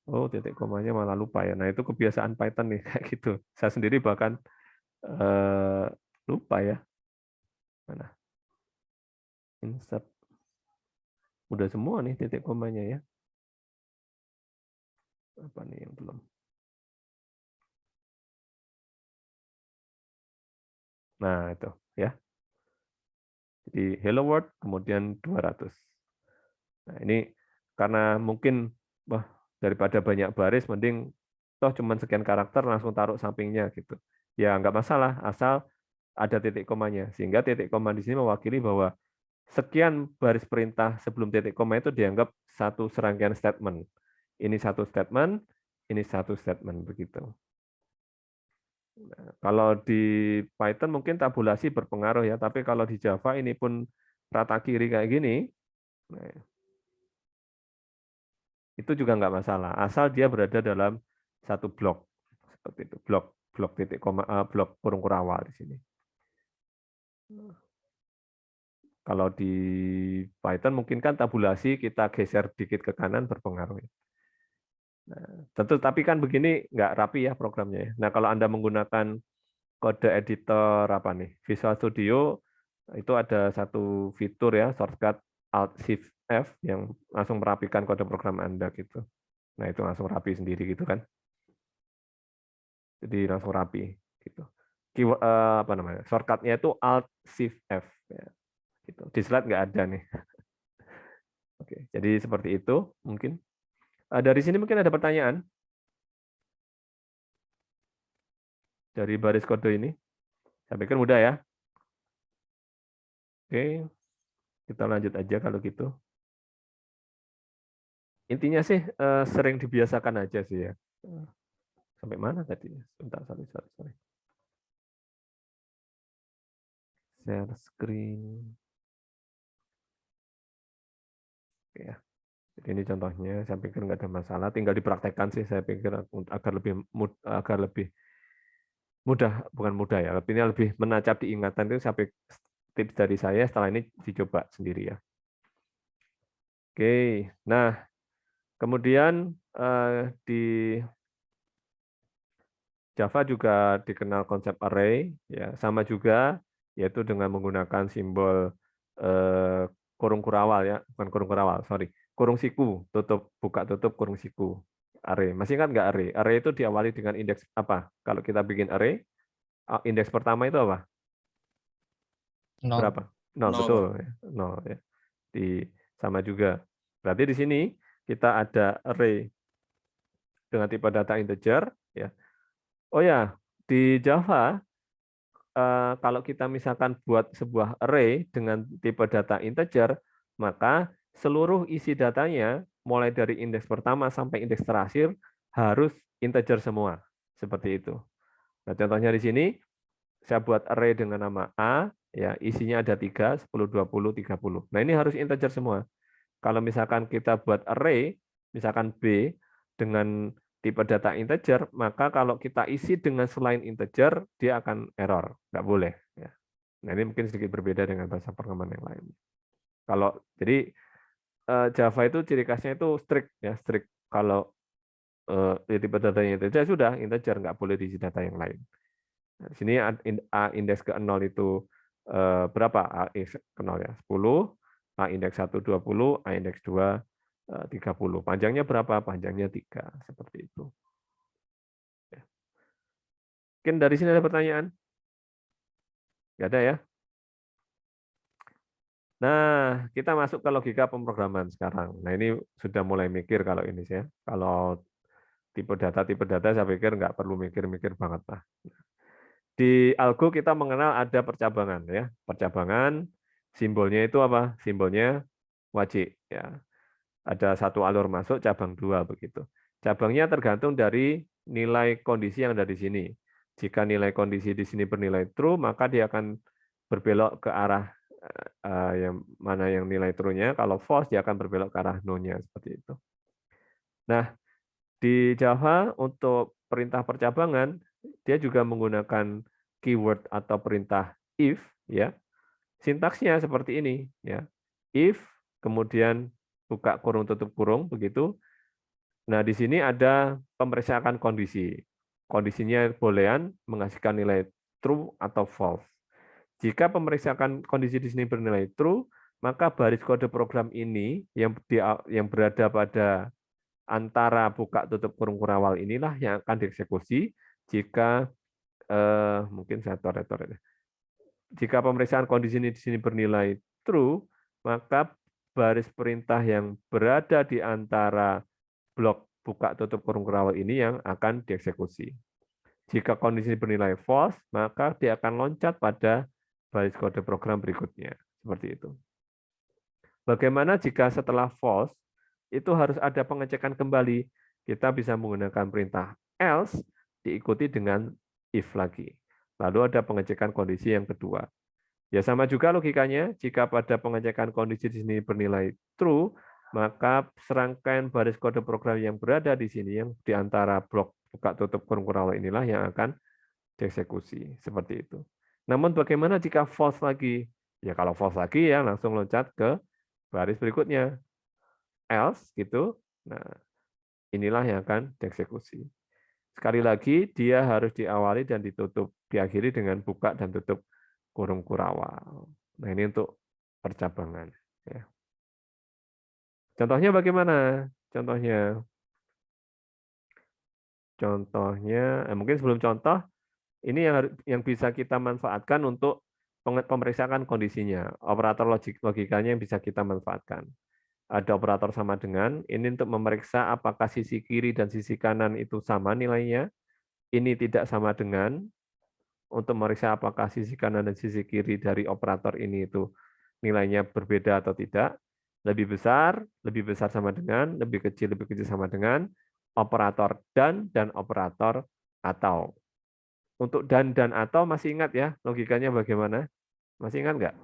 Speaker 1: Oh, titik komanya malah lupa ya. Nah, itu kebiasaan Python nih, kayak gitu. Saya sendiri bahkan lupa ya. Mana? Insert. Udah semua nih titik komanya ya. Apa nih yang belum? Nah, itu ya. Jadi hello world, kemudian 200. Nah, ini karena mungkin daripada banyak baris, mending toh cuma sekian karakter langsung taruh sampingnya gitu. Ya nggak masalah, asal ada titik komanya. Sehingga titik koma di sini mewakili bahwa sekian baris perintah sebelum titik koma itu dianggap satu serangkaian statement. Ini satu statement, ini satu statement begitu. Nah, kalau di Python mungkin tabulasi berpengaruh ya, tapi kalau di Java ini pun rata kiri kayak gini, nah, itu juga nggak masalah, asal dia berada dalam satu blok seperti itu, blok titik koma, blok kurung kurawal di sini. Kalau di Python mungkin kan tabulasi kita geser dikit ke kanan berpengaruh. Nah, tentu tapi kan begini nggak rapi ya programnya ya. Nah, kalau Anda menggunakan kode editor apa nih, Visual Studio, itu ada satu fitur ya, shortcut Alt Shift F yang langsung merapikan kode program Anda gitu. Nah, itu langsung rapi sendiri gitu kan. Jadi langsung rapi gitu. Apa namanya? Shortcutnya itu Alt Shift F ya. Gitu. Di slide nggak ada nih. Oke, jadi seperti itu mungkin. Dari sini mungkin ada pertanyaan dari baris kode ini. Saya pikir mudah ya. Oke, kita lanjut aja kalau gitu. Intinya sih sering dibiasakan aja sih ya. Sampai mana tadi? Sebentar, sorry. Share screen. Oke ya. Jadi ini contohnya, saya pikir nggak ada masalah. Tinggal dipraktekkan sih, saya pikir agar lebih mudah, bukan mudah ya, tapi ini lebih menancap di ingatan itu sampai tips dari saya setelah ini dicoba sendiri ya. Oke, nah kemudian di Java juga dikenal konsep array, ya sama juga, yaitu dengan menggunakan simbol kurung kurawal ya, bukan kurung kurawal, sorry, kurung siku, buka tutup kurung siku, array. Masih ingat nggak array? Array itu diawali dengan indeks apa? Kalau kita bikin array, indeks pertama itu apa? Berapa? 0, betul. 0 ya. Sama juga. Berarti di sini kita ada array dengan tipe data integer, ya. Oh ya, di Java kalau kita misalkan buat sebuah array dengan tipe data integer, maka seluruh isi datanya mulai dari indeks pertama sampai indeks terakhir harus integer semua, seperti itu. Nah, contohnya di sini saya buat array dengan nama A, ya, isinya ada 3, 10, 20, 30. Nah, ini harus integer semua. Kalau misalkan kita buat array, misalkan B dengan tipe data integer, maka kalau kita isi dengan selain integer, dia akan error, nggak boleh. Ya. Nah, ini mungkin sedikit berbeda dengan bahasa programan yang lain. Kalau jadi Java itu ciri khasnya itu strict, ya strict. Kalau tipe datanya integer sudah integer, nggak boleh diisi data yang lain. Nah, di sini A indeks ke 0 itu berapa? A indeks ke 0 ya, 10, A indeks 1, 20, A indeks 2, 30. Panjangnya berapa? Panjangnya 3. Seperti itu. Ya. Mungkin dari sini ada pertanyaan? Nggak ada ya? Nah, kita masuk ke logika pemrograman sekarang. Nah, ini sudah mulai mikir kalau ini ya. Kalau tipe data saya pikir nggak perlu mikir-mikir banget lah. Di algo kita mengenal ada percabangan ya. Percabangan simbolnya itu apa? Simbolnya wajib ya. Ada satu alur masuk, cabang 2 begitu. Cabangnya tergantung dari nilai kondisi yang ada di sini. Jika nilai kondisi di sini bernilai true, maka dia akan berbelok ke arah yang mana yang nilai true-nya. Kalau false, dia akan berbelok ke arah no-nya seperti itu. Nah, di Java untuk perintah percabangan, dia juga menggunakan keyword atau perintah if, ya. Sintaksnya seperti ini, ya. If, kemudian buka kurung tutup kurung, begitu. Nah, di sini ada pemeriksaan kondisi. Kondisinya boolean menghasilkan nilai true atau false. Jika pemeriksaan kondisi di sini bernilai true, maka baris kode program ini yang berada pada antara buka tutup kurung kurawal inilah yang akan dieksekusi jika mungkin saya coret-coret. Jika pemeriksaan kondisi ini di sini bernilai true, maka baris perintah yang berada di antara blok buka tutup kurung kurawal ini yang akan dieksekusi. Jika kondisi bernilai false, maka dia akan loncat pada baris kode program berikutnya. Seperti itu. Bagaimana jika setelah false, itu harus ada pengecekan kembali. Kita bisa menggunakan perintah else diikuti dengan if lagi. Lalu ada pengecekan kondisi yang kedua. Ya sama juga logikanya, jika pada pengecekan kondisi di sini bernilai true, maka serangkaian baris kode program yang berada di sini, yang di antara blok buka tutup kurung kurawal inilah yang akan dieksekusi. Seperti itu. Namun bagaimana jika false lagi? Ya kalau false lagi ya langsung loncat ke baris berikutnya. Else gitu. Nah, inilah yang akan dieksekusi. Sekali lagi dia harus diawali dan ditutup, diakhiri dengan buka dan tutup kurung kurawal. Nah, ini untuk percabangan ya. Contohnya bagaimana? Contohnya mungkin sebelum contoh ini yang bisa kita manfaatkan untuk pemeriksaan kondisinya. Operator logikanya yang bisa kita manfaatkan. Ada operator sama dengan, ini untuk memeriksa apakah sisi kiri dan sisi kanan itu sama nilainya. Ini tidak sama dengan, untuk memeriksa apakah sisi kanan dan sisi kiri dari operator ini itu nilainya berbeda atau tidak. Lebih besar sama dengan, lebih kecil sama dengan, operator dan operator atau. Untuk dan atau masih ingat ya logikanya bagaimana? Masih ingat nggak?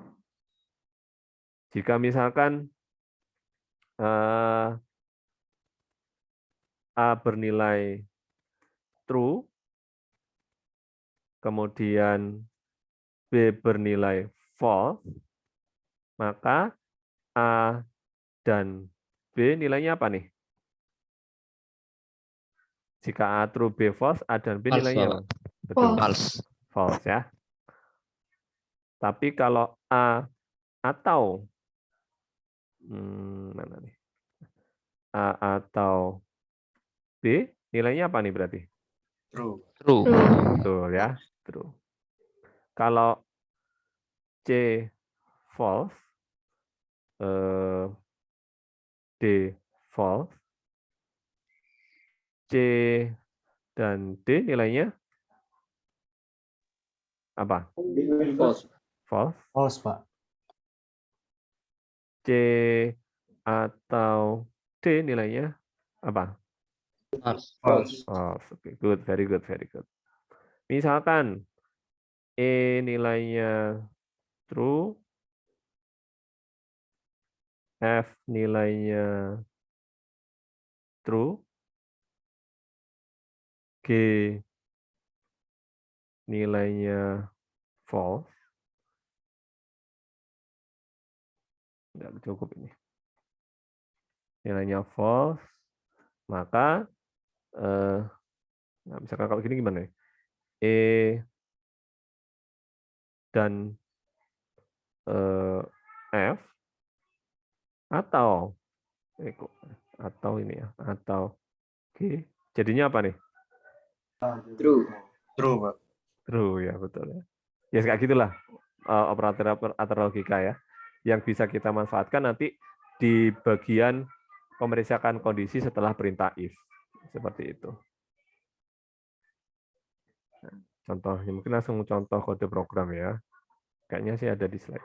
Speaker 1: Jika misalkan A bernilai true, kemudian B bernilai false, maka A dan B nilainya apa nih? Jika A true, B false, A dan B nilainya apa? Betul. False ya. Tapi kalau A atau mana nih? A atau B nilainya apa nih berarti?
Speaker 2: True.
Speaker 1: Betul ya, true. Kalau C false, D false, C dan D nilainya apa?
Speaker 2: False.
Speaker 1: False.
Speaker 3: False, Pak.
Speaker 1: C atau D nilainya apa?
Speaker 2: False.
Speaker 1: False. Okay, good, very good. Misalkan E nilainya true, F nilainya true, G nilainya false. Nggak cukup ini. Nilainya false, maka nah, misalkan kalau gini gimana? E dan F atau ini ya, atau G. Jadinya apa nih?
Speaker 2: True. True, Pak.
Speaker 1: True ya, betul ya. Ya kayak gitulah operator logika ya, yang bisa kita manfaatkan nanti di bagian memeriksakan kondisi setelah perintah if. Seperti itu. Contohnya mungkin langsung contoh kode program ya. Kayaknya sih ada di slide.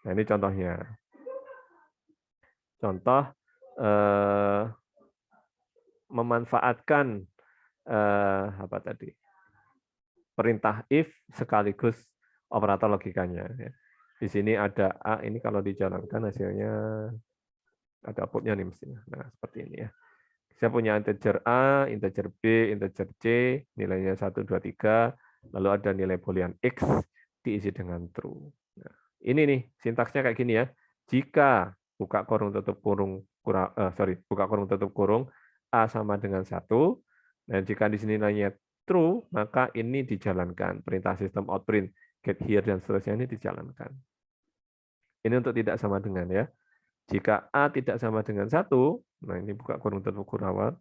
Speaker 1: Nah, ini contohnya. Contoh memanfaatkan apa tadi? Perintah if sekaligus operator logikanya. Di sini ada A, ini kalau dijalankan hasilnya ada output-nya nih mestinya. Nah, seperti ini ya. Saya punya integer A, integer B, integer C, nilainya 1, 2, 3, lalu ada nilai boolean X diisi dengan true. Nah, ini nih, sintaksnya kayak gini ya. Jika buka kurung tutup kurung, buka kurung tutup kurung, A sama dengan 1, dan jika di sini nilainya true, maka ini dijalankan. Perintah sistem out print, get here, dan seterusnya ini dijalankan. Ini untuk tidak sama dengan ya. Jika A tidak sama dengan 1, nah ini buka kurung tutup kurung awal,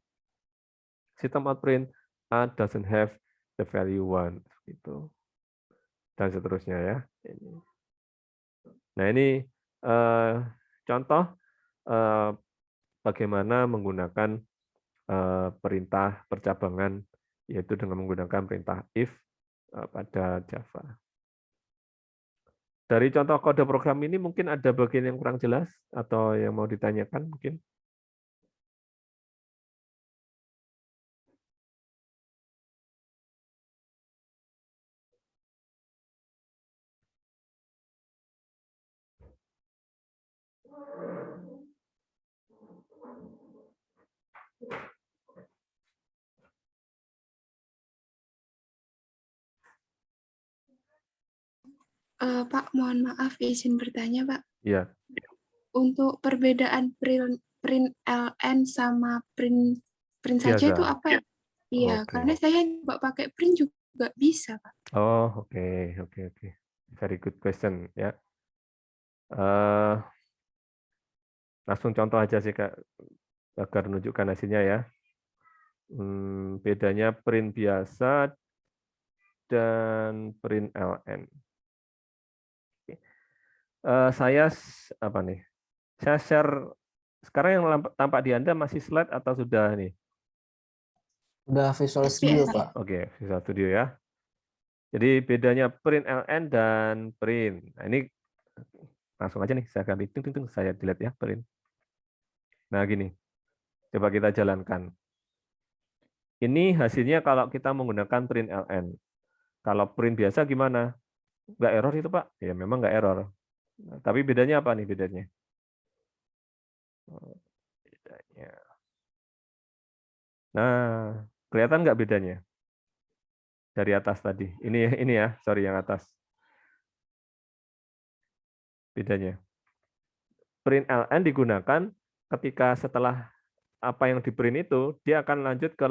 Speaker 1: sistem out print A doesn't have the value 1. Gitu. Dan seterusnya ya. Nah ini contoh bagaimana menggunakan perintah percabangan, yaitu dengan menggunakan perintah if pada Java. Dari contoh kode program ini mungkin ada bagian yang kurang jelas atau yang mau ditanyakan mungkin.
Speaker 4: Pak, mohon maaf izin bertanya, Pak.
Speaker 1: Iya.
Speaker 4: Untuk perbedaan print ln sama print saja
Speaker 1: Biasa.
Speaker 4: itu apa ya? Iya,
Speaker 1: Oke.
Speaker 4: karena saya coba pakai print juga bisa, Pak.
Speaker 1: Oh, oke. Very good question ya. Langsung contoh aja sih Kak, agar menunjukkan hasilnya ya. Bedanya print biasa dan print ln. Saya apa nih? Saya share sekarang yang tampak di Anda masih slide atau sudah nih?
Speaker 3: Udah Visual Studio,
Speaker 4: Yes.
Speaker 3: Pak.
Speaker 1: Oke, Visual Studio ya. Jadi bedanya print ln dan print. Nah, ini langsung aja nih saya ganti saya delete ya print. Nah, gini. Coba kita jalankan. Ini hasilnya kalau kita menggunakan print ln. Kalau print biasa gimana? Nggak error itu, Pak? Ya, memang nggak error. Nah, tapi bedanya apa nih bedanya? Bedanya. Nah, kelihatan nggak bedanya? Dari atas tadi. Ini ya, sorry yang atas. Bedanya. Print ln digunakan ketika setelah apa yang di print itu, dia akan lanjut ke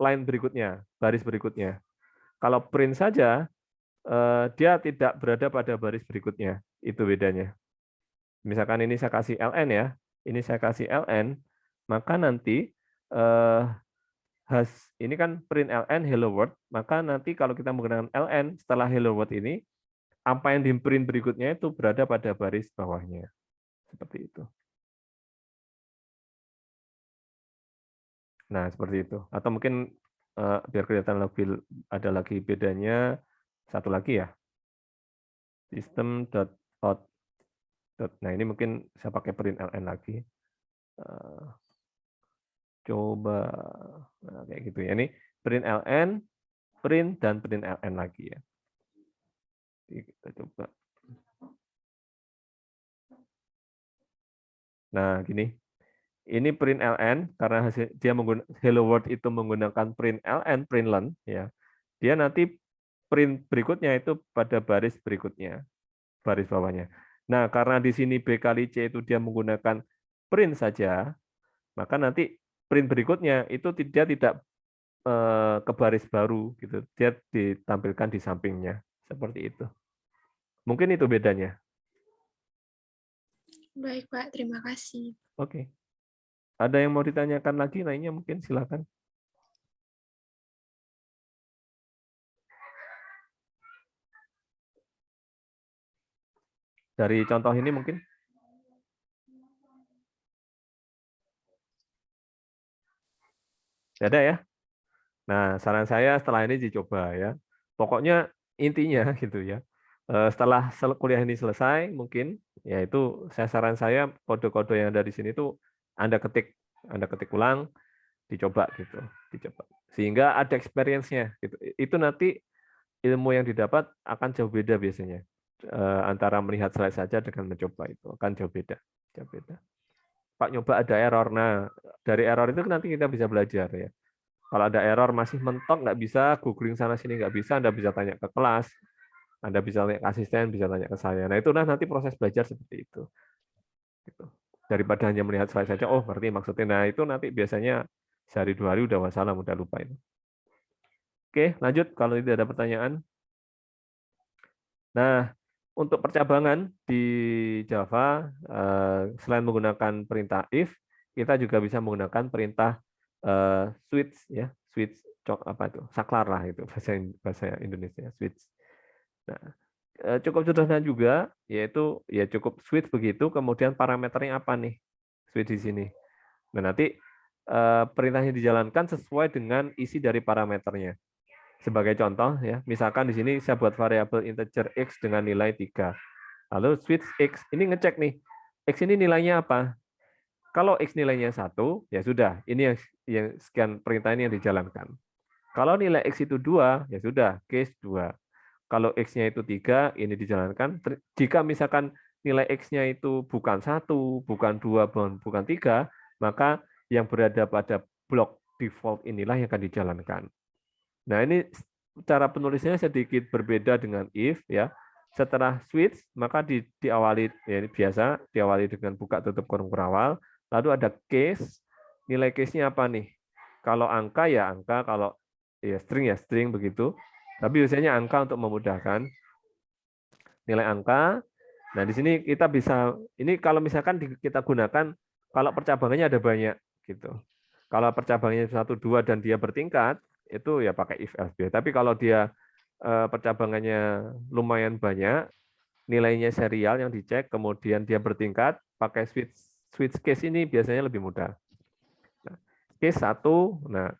Speaker 1: line berikutnya, baris berikutnya. Kalau print saja, dia tidak berada pada baris berikutnya. Itu bedanya. Misalkan ini saya kasih ln ya, ini saya kasih ln, maka nanti ini kan print ln hello world, maka nanti kalau kita menggunakan ln setelah hello world ini, apa yang di print berikutnya itu berada pada baris bawahnya. Seperti itu. Nah, seperti itu. Atau mungkin biar kelihatan lebih ada lagi bedanya, satu lagi ya. System.out. Nah, ini mungkin saya pakai print ln lagi. Coba nah, kayak gitu ya. Ini print ln, print dan print ln lagi ya. Kita coba. Nah, gini. Ini print ln karena dia menggunakan hello world itu menggunakan print ln, print len ya. Dia nanti print berikutnya itu pada baris berikutnya, baris bawahnya. Nah, karena di sini B kali C itu dia menggunakan print saja, maka nanti print berikutnya itu dia tidak ke baris baru gitu. Dia ditampilkan di sampingnya seperti itu. Mungkin itu bedanya.
Speaker 4: Baik, Pak. Terima kasih.
Speaker 1: Oke. Ada yang mau ditanyakan lagi lainnya mungkin silakan. Dari contoh ini mungkin. Ada ya? Nah, saran saya setelah ini dicoba ya. Pokoknya intinya gitu ya. Setelah kuliah ini selesai mungkin yaitu saran saya kode-kode yang ada di sini itu Anda ketik ulang, dicoba gitu, dicoba. Sehingga ada experience-nya gitu. Itu nanti ilmu yang didapat akan jauh beda biasanya. Antara melihat slide saja dengan mencoba itu akan jauh beda. Jauh beda. Pak nyoba ada error. Nah, dari error itu nanti kita bisa belajar ya. Kalau ada error masih mentok, nggak bisa, googling sana sini nggak bisa, Anda bisa tanya ke kelas, Anda bisa tanya ke asisten, bisa tanya ke saya. Nah, itulah nanti proses belajar seperti itu. Gitu. Daripada hanya melihat slide saja, oh ngerti maksudnya. Nah, itu nanti biasanya sehari 2 hari udah wassalam, udah lupa itu. Oke, lanjut kalau tidak ada pertanyaan. Nah, untuk percabangan di Java, selain menggunakan perintah if, kita juga bisa menggunakan perintah switch ya, switch apa itu, saklar lah itu bahasa Indonesia, switch. Nah, cukup sederhana juga, yaitu ya cukup switch begitu, kemudian parameternya apa nih switch di sini. Nah, nanti perintahnya dijalankan sesuai dengan isi dari parameternya. Sebagai contoh ya, misalkan di sini saya buat variabel integer x dengan nilai 3. Lalu switch x, ini ngecek nih, x ini nilainya apa? Kalau X nilainya 1, ya sudah, ini yang sekian perintah ini yang dijalankan. Kalau nilai X itu 2, ya sudah, case 2. Kalau X-nya itu 3, ini dijalankan. Jika misalkan nilai X-nya itu bukan 1, bukan 2, bukan 3, maka yang berada pada blok default inilah yang akan dijalankan. Nah, ini cara penulisannya sedikit berbeda dengan if ya. Setelah switch, maka diawali ya biasa diawali dengan buka tutup kurung kurawal. Lalu ada case, nilai case-nya apa nih? Kalau angka ya angka, kalau ya string begitu. Tapi biasanya angka untuk memudahkan. Nilai angka. Nah, di sini kita bisa, ini kalau misalkan kita gunakan, kalau percabangannya ada banyak. Gitu. Kalau percabangannya 1, 2, dan dia bertingkat, itu ya pakai if else. Tapi kalau dia percabangannya lumayan banyak, nilainya serial yang dicek, kemudian dia bertingkat, pakai switch case ini biasanya lebih mudah. Nah, case 1, nah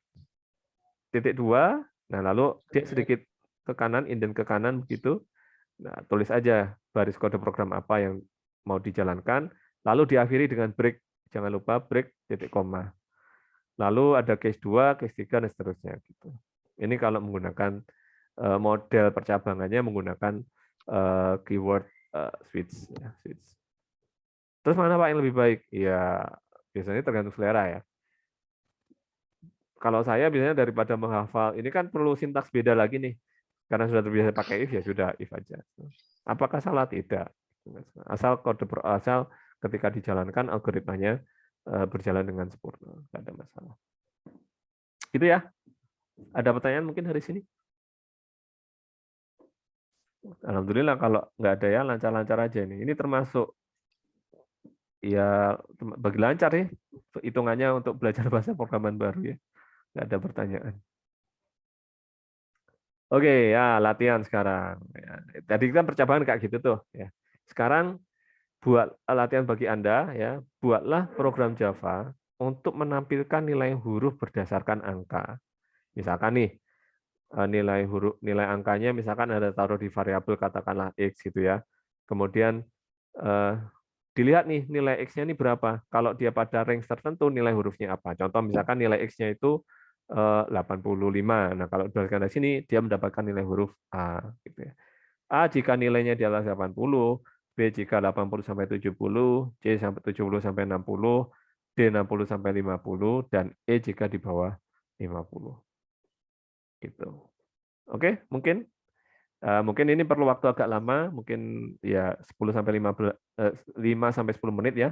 Speaker 1: titik 2, nah lalu dia sedikit ke kanan, indent ke kanan begitu. Nah, tulis aja baris kode program apa yang mau dijalankan, lalu diakhiri dengan break. Jangan lupa break titik koma. Lalu ada case 2, case 3, dan seterusnya. Gitu. Ini kalau menggunakan model percabangannya menggunakan keyword switch. Ya, switch. Terus mana Pak yang lebih baik? Ya, biasanya tergantung selera ya. Kalau saya biasanya daripada menghafal, ini kan perlu sintaks beda lagi nih. Karena sudah terbiasa pakai if, ya sudah if aja. Apakah salah? Tidak. Asal ketika dijalankan algoritmanya berjalan dengan sempurna, tidak ada masalah. Gitu ya. Ada pertanyaan mungkin dari sini? Alhamdulillah kalau nggak ada ya lancar-lancar aja ini. Ini termasuk ya bagi lancar ya hitungannya untuk belajar bahasa programan baru ya. Nggak ada pertanyaan. Oke ya latihan sekarang. Ya, tadi kan percabangan kayak gitu tuh ya. Sekarang buat latihan bagi Anda ya, buatlah program Java untuk menampilkan nilai huruf berdasarkan angka. Misalkan nih nilai angkanya misalkan ada taruh di variabel katakanlah x gitu ya. Kemudian dilihat nih nilai x-nya ini berapa. Kalau dia pada range tertentu nilai hurufnya apa. Contoh misalkan nilai x-nya itu 85. Nah, kalau berdasarkan dari sini dia mendapatkan nilai huruf A gitu ya. A jika nilainya di atas 80, B jika 80 sampai 70, C sampai 70 sampai 60, D 60 sampai 50, dan E jika di bawah 50. Gitu. Oke, mungkin ini perlu waktu agak lama, mungkin ya 10 sampai 5 sampai 10 menit ya.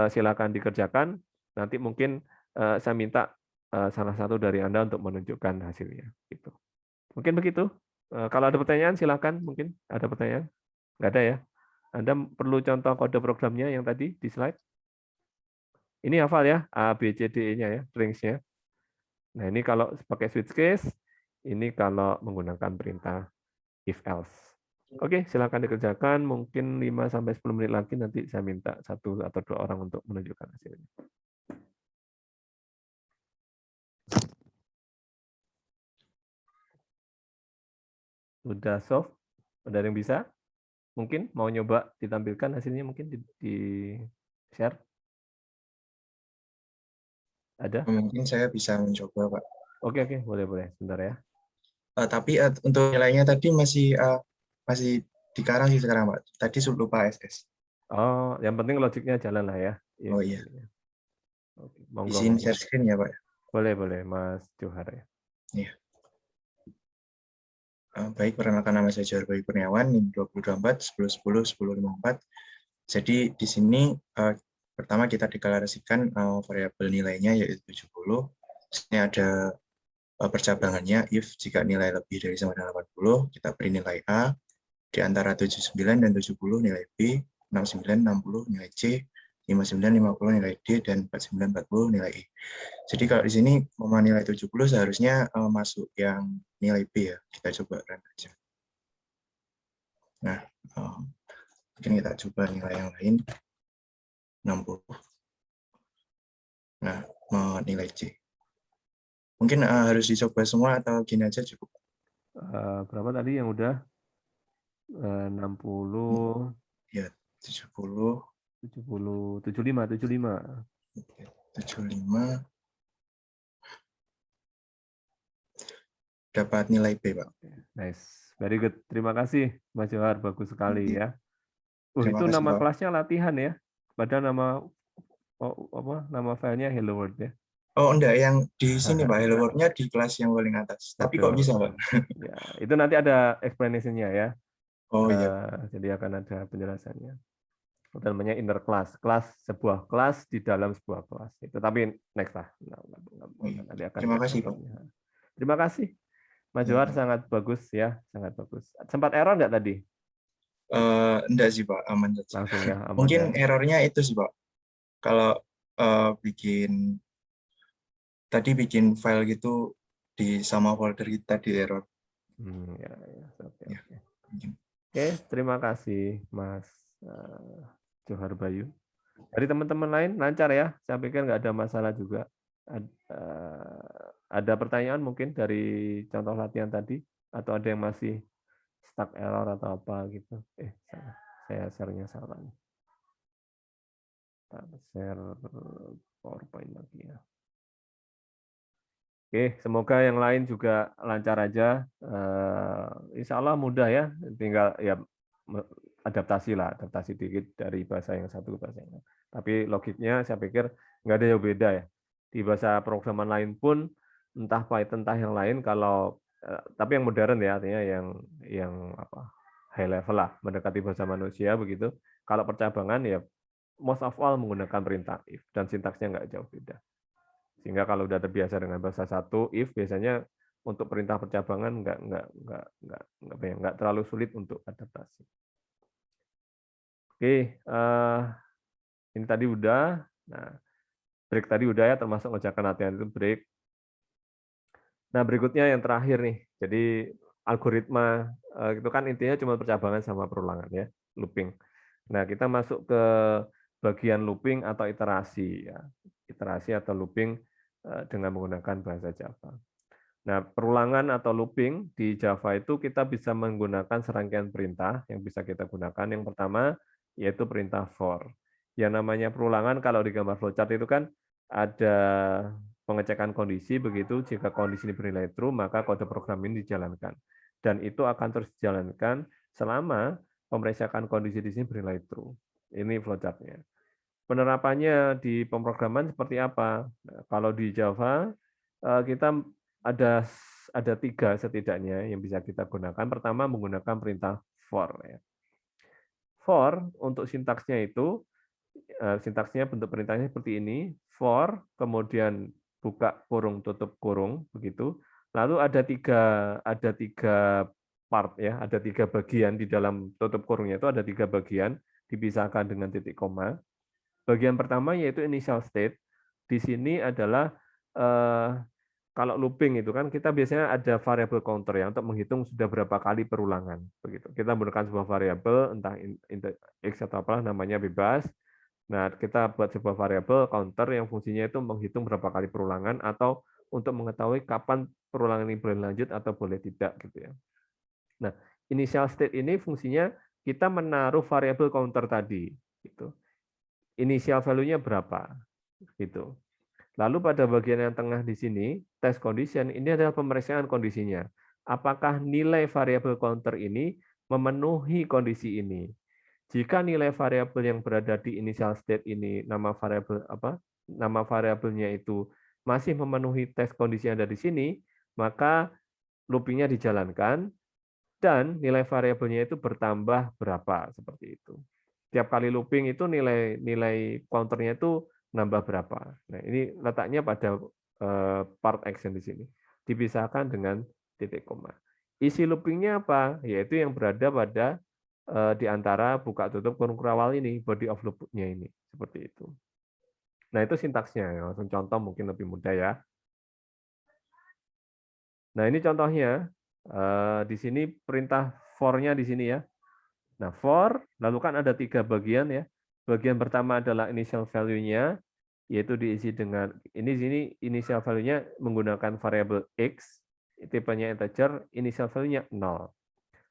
Speaker 1: Silakan dikerjakan. Nanti mungkin saya minta salah satu dari Anda untuk menunjukkan hasilnya. Gitu. Mungkin begitu. Kalau ada pertanyaan silakan. Mungkin ada pertanyaan? Nggak ada ya? Anda perlu contoh kode programnya yang tadi di slide. Ini hafal ya, A, B, C, D, E-nya ya, range-nya. Nah ini kalau pakai switch case, ini kalau menggunakan perintah if else. Oke, silakan dikerjakan. Mungkin 5 sampai 10 menit lagi nanti saya minta 1 atau 2 orang untuk menunjukkan hasilnya. Udah solve? Udah ada yang bisa? Mungkin mau nyoba ditampilkan hasilnya, mungkin di share? Ada?
Speaker 2: Mungkin saya bisa mencoba, Pak.
Speaker 1: Oke, boleh. Sebentar ya.
Speaker 2: Tapi untuk nilainya tadi masih dikarang sih sekarang, Pak. Tadi lupa SS.
Speaker 1: Oh, yang penting logiknya jalan lah ya.
Speaker 2: Oh iya.
Speaker 1: Oke, monggo.
Speaker 2: Izin share screen ya, Pak.
Speaker 1: Boleh, Mas Johar ya.
Speaker 2: Iya. Baik, perkenalkan nama saya Johar Bayu Kurniawan, NIM 2024 1010 1054. Jadi di sini pertama kita deklarasikan variabel nilainya yaitu 70. Ini ada percabangannya if jika nilai lebih dari sama dengan 80, kita beri nilai A, di antara 79 dan 70 nilai B, 69 60 nilai C, 59 50 nilai D, dan 49 40 nilai E. Jadi kalau di sini mau nilai 70 seharusnya masuk yang nilai B ya. Kita coba run aja. Nah, mungkin kita coba nilai yang lain 60. Nah, nilai C. Mungkin harus dicoba semua atau gini aja cukup.
Speaker 1: Berapa tadi yang udah? 60.
Speaker 2: Ya, 70.
Speaker 1: 70, 75.
Speaker 2: 75. Dapat nilai B, Pak.
Speaker 1: Nice. Very good. Terima kasih, Mas Johar. Bagus sekali ya.
Speaker 2: Terima
Speaker 1: Itu
Speaker 2: kasih,
Speaker 1: nama
Speaker 2: Pak.
Speaker 1: kelasnya latihan ya. Padahal nama filenya Hello World ya.
Speaker 2: Oh, enggak, yang di sini, Pak. Hello World-nya di kelas yang paling atas. Tapi kok bisa, Pak?
Speaker 1: Ya, itu nanti ada explanation-nya ya.
Speaker 2: Oh, iya.
Speaker 1: Jadi akan ada penjelasannya. Itu namanya inner class. Sebuah kelas di dalam sebuah kelas. Itu tapi next lah. Nanti akan
Speaker 2: Terima kasih, Pak.
Speaker 1: Terima kasih. Mas Johar sangat bagus ya, sangat bagus. Sempat error nggak tadi?
Speaker 2: Enggak sih, Pak. Aman saja.
Speaker 1: Langsung ya, aman.
Speaker 2: Mungkin
Speaker 1: ya.
Speaker 2: errornya itu sih, Pak. Kalau bikin file gitu di sama folder kita di error.
Speaker 1: Oke, terima kasih Mas Johar Bayu. Dari teman-teman lain lancar ya, saya pikir nggak ada masalah juga. Ada pertanyaan mungkin dari contoh latihan tadi, atau ada yang masih stuck error atau apa gitu. Saya share-nya salah nih. Share PowerPoint lagi ya. Oke, semoga yang lain juga lancar aja. Insya Allah mudah ya, tinggal ya adaptasi dikit dari bahasa yang satu ke bahasa yang lain. Tapi logiknya saya pikir nggak ada yang beda ya. Di bahasa programan lain pun, entah Python, entah yang lain, kalau tapi yang modern ya, artinya yang high level lah, mendekati bahasa manusia begitu. Kalau percabangan ya most of all menggunakan perintah if dan sintaksnya nggak jauh beda. Sehingga kalau udah terbiasa dengan bahasa satu if, biasanya untuk perintah percabangan nggak terlalu sulit untuk adaptasi. Oke, ini tadi udah. Nah, break tadi udah ya, termasuk ngerjakan latihan itu break. Nah, berikutnya yang terakhir nih. Jadi algoritma itu kan intinya cuma percabangan sama perulangan ya, looping. Nah, kita masuk ke bagian looping atau iterasi ya. Iterasi atau looping dengan menggunakan bahasa Java. Nah, perulangan atau looping di Java itu kita bisa menggunakan serangkaian perintah yang bisa kita gunakan. Yang pertama yaitu perintah for. Yang namanya perulangan kalau di gambar flowchart itu kan ada pengecekan kondisi, begitu jika kondisi ini bernilai true maka kode program ini dijalankan. Dan itu akan terus dijalankan selama pemeriksaan kondisi di sini bernilai true. Ini flowchart-nya. Penerapannya di pemrograman seperti apa? Nah, kalau di Java kita ada 3 setidaknya yang bisa kita gunakan. Pertama menggunakan perintah for. Ya. For untuk sintaksnya itu sintaksnya bentuk perintahnya seperti ini, for, kemudian buka kurung, tutup kurung, begitu. Lalu ada tiga part ya, ada 3 bagian di dalam tutup kurungnya itu ada 3 bagian dipisahkan dengan titik koma. Bagian pertama yaitu initial state. Di sini adalah kalau looping itu kan kita biasanya ada variable counter ya untuk menghitung sudah berapa kali perulangan begitu. Kita menggunakan sebuah variabel entah x atau apalah namanya bebas. Nah, kita buat sebuah variabel counter yang fungsinya itu menghitung berapa kali perulangan atau untuk mengetahui kapan perulangan ini boleh lanjut atau boleh tidak gitu ya. Nah, initial state ini fungsinya kita menaruh variabel counter tadi gitu. Initial value-nya berapa gitu. Lalu pada bagian yang tengah di sini, test condition, ini adalah pemeriksaan kondisinya. Apakah nilai variabel counter ini memenuhi kondisi ini? Jika nilai variabel yang berada di initial state ini nama variabelnya itu masih memenuhi tes kondisi yang ada di sini, maka loopingnya dijalankan dan nilai variabelnya itu bertambah berapa seperti itu. Tiap kali looping itu nilai counternya itu nambah berapa. Nah, ini letaknya pada part action di sini. Dipisahkan dengan titik koma. Isi loopingnya apa? Yaitu yang berada pada di antara buka tutup kurung kurawal ini, body of loop-nya ini. Seperti itu. Nah, itu sintaksnya. Langsung contoh mungkin lebih mudah ya. Nah, ini contohnya. Di sini perintah for-nya di sini ya. Nah, for, lalu kan ada 3 bagian ya. Bagian pertama adalah initial value-nya, yaitu diisi dengan, ini initial value-nya menggunakan variabel x, tipenya integer, initial value-nya 0.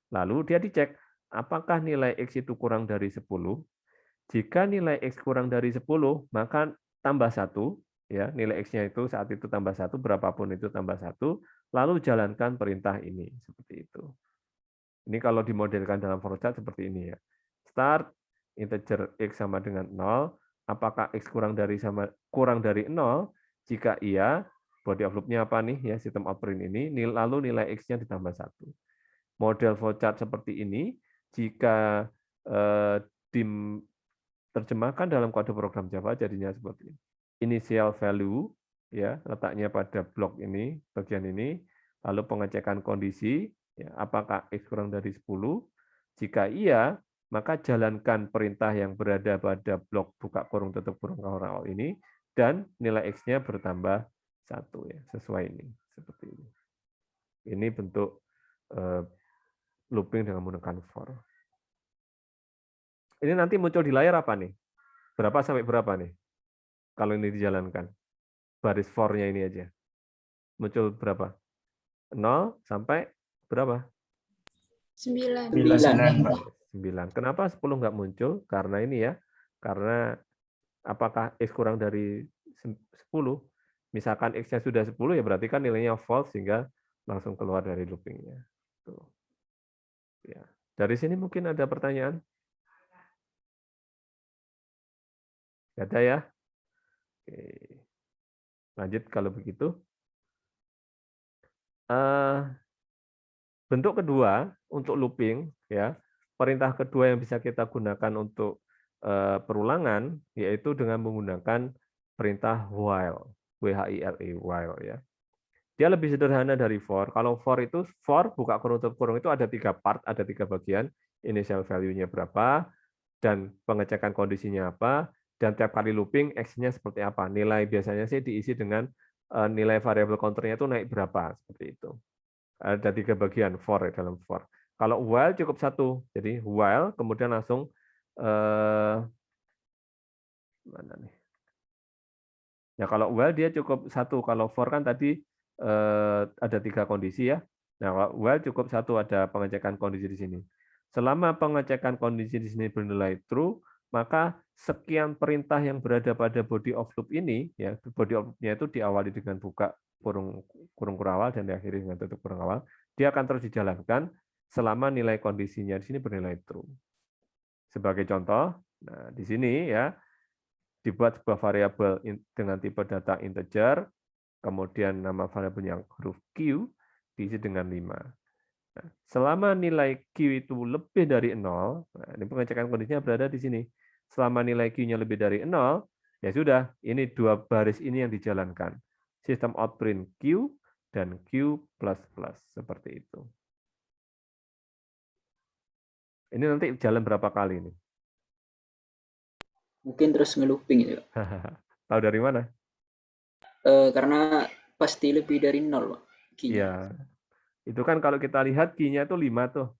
Speaker 1: Lalu dia dicek, apakah nilai x itu kurang dari 10? Jika nilai x kurang dari 10, maka tambah 1, ya, nilai x-nya itu saat itu tambah 1, berapapun itu tambah 1, lalu jalankan perintah ini, seperti itu. Ini kalau dimodelkan dalam flowchart seperti ini ya. Start integer x sama dengan 0. Apakah x kurang dari 0? Jika iya, body of loop-nya apa nih ya, sistem out print ini, lalu nilai x-nya ditambah 1. Model flowchart seperti ini jika diterjemahkan dalam kode program Java jadinya seperti ini. Initial value ya, letaknya pada blok ini, bagian ini, lalu pengecekan kondisi ya, apakah X kurang dari 10? Jika iya, maka jalankan perintah yang berada pada blok buka kurung tutup kurung kawal ini dan nilai X-nya bertambah 1 ya, sesuai ini seperti ini. Ini bentuk looping dengan menggunakan for. Ini nanti muncul di layar apa nih? Berapa sampai berapa nih? Kalau ini dijalankan. Baris for-nya ini aja. Muncul berapa? 0 sampai berapa?
Speaker 4: 9.
Speaker 1: 9. Kenapa 10 nggak muncul? Karena ini ya. Karena apakah X kurang dari 10? Misalkan X-nya sudah 10, ya berarti kan nilainya false, sehingga langsung keluar dari looping-nya. Tuh. Ya. Dari sini mungkin ada pertanyaan? Nggak ada ya? Oke. Lanjut kalau begitu. Bentuk kedua untuk looping, ya, perintah kedua yang bisa kita gunakan untuk perulangan, yaitu dengan menggunakan perintah while, W-H-I-L-E, while ya. Dia lebih sederhana dari for. Kalau for itu for buka kurung tutup kurung itu ada 3 part, ada 3 bagian, initial value-nya berapa, dan pengecekan kondisinya apa, dan tiap kali looping X-nya seperti apa. Nilai biasanya sih diisi dengan nilai variable counter-nya itu naik berapa, seperti itu. Ada 3 bagian for dalam for. Kalau while cukup 1, jadi while kemudian langsung mana nih? Ya kalau while dia cukup 1, kalau for kan tadi ada 3 kondisi ya. Nah kalau while cukup 1, ada pengecekan kondisi di sini. Selama pengecekan kondisi di sini bernilai true, maka sekian perintah yang berada pada body of loop ini, ya body of loop-nya itu diawali dengan buka kurung kurawal dan diakhiri dengan tutup kurung awal, dia akan terus dijalankan selama nilai kondisinya di sini bernilai true. Sebagai contoh, nah di sini ya dibuat sebuah variabel dengan tipe data integer, kemudian nama variabelnya huruf Q diisi dengan 5. Nah, selama nilai Q itu lebih dari 0, nah ini pengecekan kondisinya berada di sini. Selama nilai Q-nya lebih dari 0, ya sudah, ini dua baris ini yang dijalankan. Sistem out print Q dan Q++, seperti itu. Ini nanti jalan berapa kali nih?
Speaker 5: Mungkin terus ngelooping itu, Pak.
Speaker 1: Tahu dari mana?
Speaker 5: Karena pasti lebih dari 0, Pak.
Speaker 1: Iya. Itu kan kalau kita lihat Q-nya itu 5 tuh.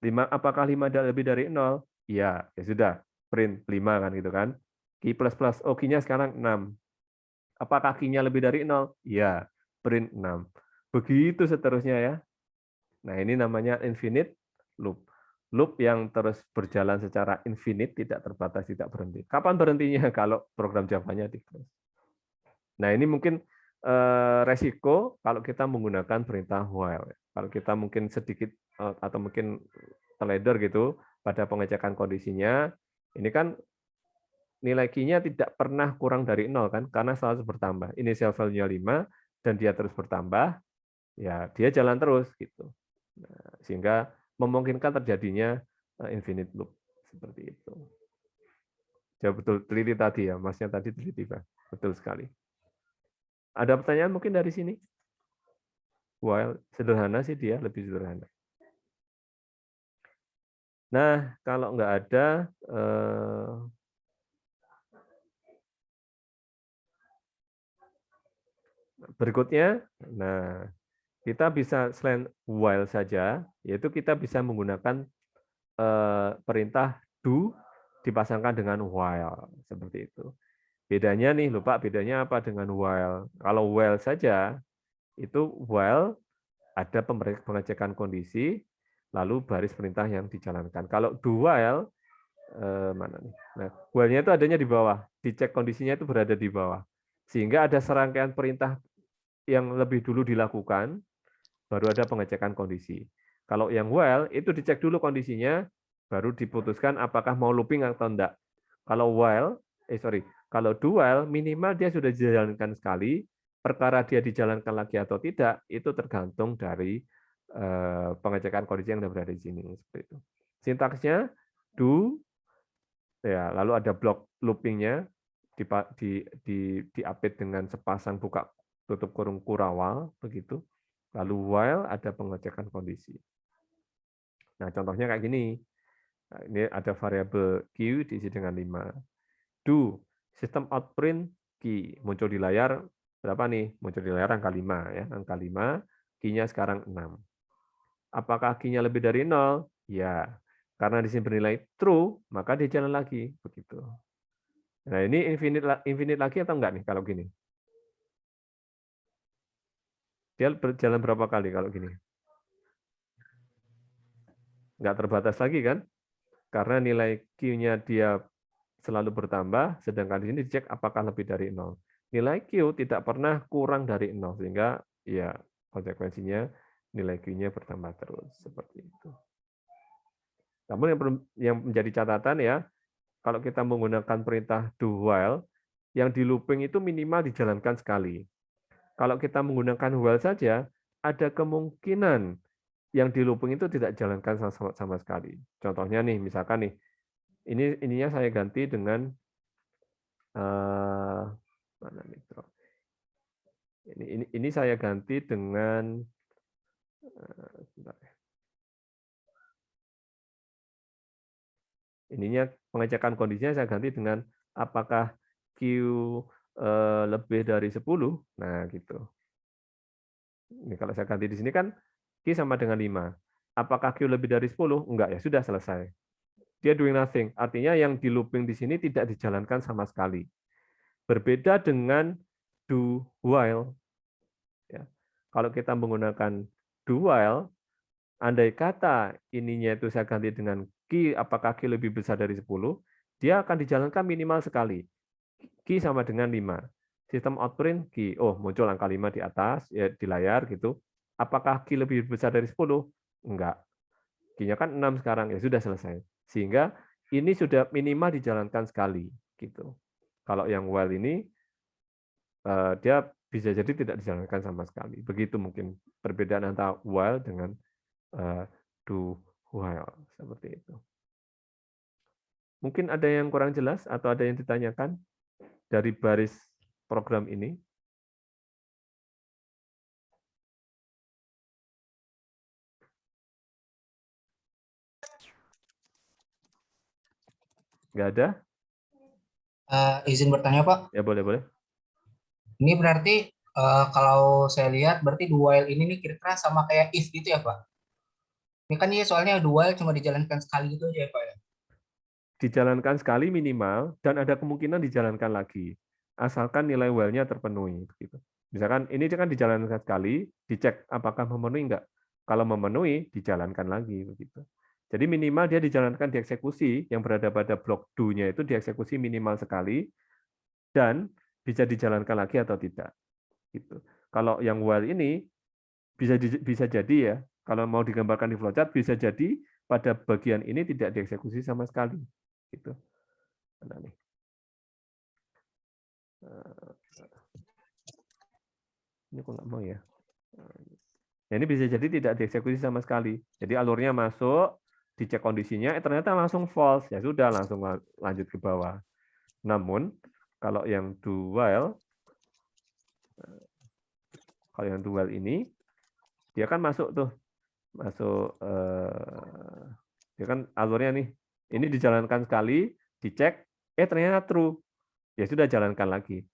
Speaker 1: 5, apakah 5 lebih dari 0? Iya, ya sudah. Print 5 kan gitu kan. Q++, oh Q-nya sekarang 6. Apakah Q-nya lebih dari 0? Iya, print 6. Begitu seterusnya ya. Nah, ini namanya infinite loop. Loop yang terus berjalan secara infinite, tidak terbatas, tidak berhenti. Kapan berhentinya kalau program Java-nya di close? Nah, ini mungkin resiko kalau kita menggunakan perintah while. Kalau kita mungkin sedikit atau mungkin teledor gitu pada pengecekan kondisinya, ini kan nilai Q-nya tidak pernah kurang dari 0 kan, karena selalu bertambah. Initial value-nya 5 dan dia terus bertambah, ya dia jalan terus gitu. Nah, sehingga memungkinkan terjadinya infinite loop seperti itu. Ya betul teliti tadi ya, Masnya tadi teliti Pak. Betul sekali. Ada pertanyaan mungkin dari sini? While sederhana sih dia, lebih sederhana. Nah, kalau nggak ada, berikutnya, nah kita bisa selain while saja, yaitu kita bisa menggunakan perintah do dipasangkan dengan while, seperti itu. Bedanya nih, lupa bedanya apa dengan while. Kalau while saja, itu while ada pengecekan kondisi, lalu baris perintah yang dijalankan. Kalau do while, mana nih? Nah, while-nya itu adanya di bawah, dicek kondisinya itu berada di bawah. Sehingga ada serangkaian perintah yang lebih dulu dilakukan, baru ada pengecekan kondisi. Kalau yang while, itu dicek dulu kondisinya, baru diputuskan apakah mau looping atau enggak. Kalau while, kalau do while, minimal dia sudah dijalankan sekali, perkara dia dijalankan lagi atau tidak, itu tergantung dari pengecekan kondisi yang berada di sini. Seperti itu. Sintaksnya, do, ya, lalu ada blok loopingnya, diapit dengan sepasang buka tutup kurung kurawal, begitu. Lalu while ada pengecekan kondisi. Nah, contohnya kayak gini. Nah, ini ada variabel Q diisi dengan 5. Do, sistem out print Q. Muncul di layar berapa nih? Muncul di layar angka 5. Ya. Angka 5, Q-nya sekarang 6. Apakah Q-nya lebih dari 0? Ya. Karena di sini bernilai true, maka dia jalan lagi. Begitu. Nah, ini infinite lagi atau enggak nih kalau gini? Dia berjalan berapa kali kalau gini? Enggak terbatas lagi kan? Karena nilai Q-nya dia selalu bertambah, sedangkan di sini dicek apakah lebih dari 0. Nilai Q tidak pernah kurang dari 0, sehingga ya konsekuensinya nilai Q-nya bertambah terus. Seperti itu. Namun yang menjadi catatan ya, kalau kita menggunakan perintah do while, yang di looping itu minimal dijalankan sekali. Kalau kita menggunakan while saja, ada kemungkinan yang di looping itu tidak dijalankan sama sekali. Contohnya nih, misalkan nih, ininya saya ganti dengan mana nih, bro? Ini saya ganti dengan ininya pengecekan kondisinya saya ganti dengan apakah Q lebih dari 10. Nah, gitu. Ini kalau saya ganti di sini kan Q sama dengan 5. Apakah Q lebih dari 10? Enggak, ya sudah selesai. Dia doing nothing. Artinya yang di looping di sini tidak dijalankan sama sekali. Berbeda dengan do while. Ya. Kalau kita menggunakan do while, andai kata ininya itu saya ganti dengan Q, apakah Q lebih besar dari 10, dia akan dijalankan minimal sekali. Q sama dengan 5. Sistem outprint Q. Oh, muncul angka 5 di atas, ya, di layar gitu. Apakah Q lebih besar dari 10? Enggak. Q-nya kan 6 sekarang, ya sudah selesai. Sehingga ini sudah minimal dijalankan sekali gitu. Kalau yang while ini dia bisa jadi tidak dijalankan sama sekali. Begitu mungkin perbedaan antara while dengan do while seperti itu. Mungkin ada yang kurang jelas atau ada yang ditanyakan dari baris program ini? Nggak ada?
Speaker 3: Izin bertanya, Pak.
Speaker 1: Ya boleh, boleh.
Speaker 3: Ini berarti kalau saya lihat berarti do while ini nih kira-kira sama kayak if gitu ya, Pak? Ini kan ya soalnya do while cuma dijalankan sekali gitu aja ya, Pak ya.
Speaker 1: Dijalankan sekali minimal dan ada kemungkinan dijalankan lagi asalkan nilai while-nya terpenuhi begitu. Misalkan ini kan dijalankan sekali, dicek apakah memenuhi enggak. Kalau memenuhi dijalankan lagi begitu. Jadi minimal dia dijalankan dieksekusi yang berada pada blok do-nya itu dieksekusi minimal sekali dan bisa dijalankan lagi atau tidak. Gitu. Kalau yang while ini bisa jadi ya, kalau mau digambarkan di flowchart bisa jadi pada bagian ini tidak dieksekusi sama sekali. Gitu. Mana nih? Ini kok nggak mau ya? Nah, ini bisa jadi tidak dieksekusi sama sekali. Jadi alurnya masuk, dicek kondisinya, ternyata langsung false. Ya sudah, langsung lanjut ke bawah. Namun, kalau yang do while ini, dia kan masuk tuh. Dia kan alurnya nih. Ini dijalankan sekali, dicek, ternyata true. Ya sudah, jalankan lagi.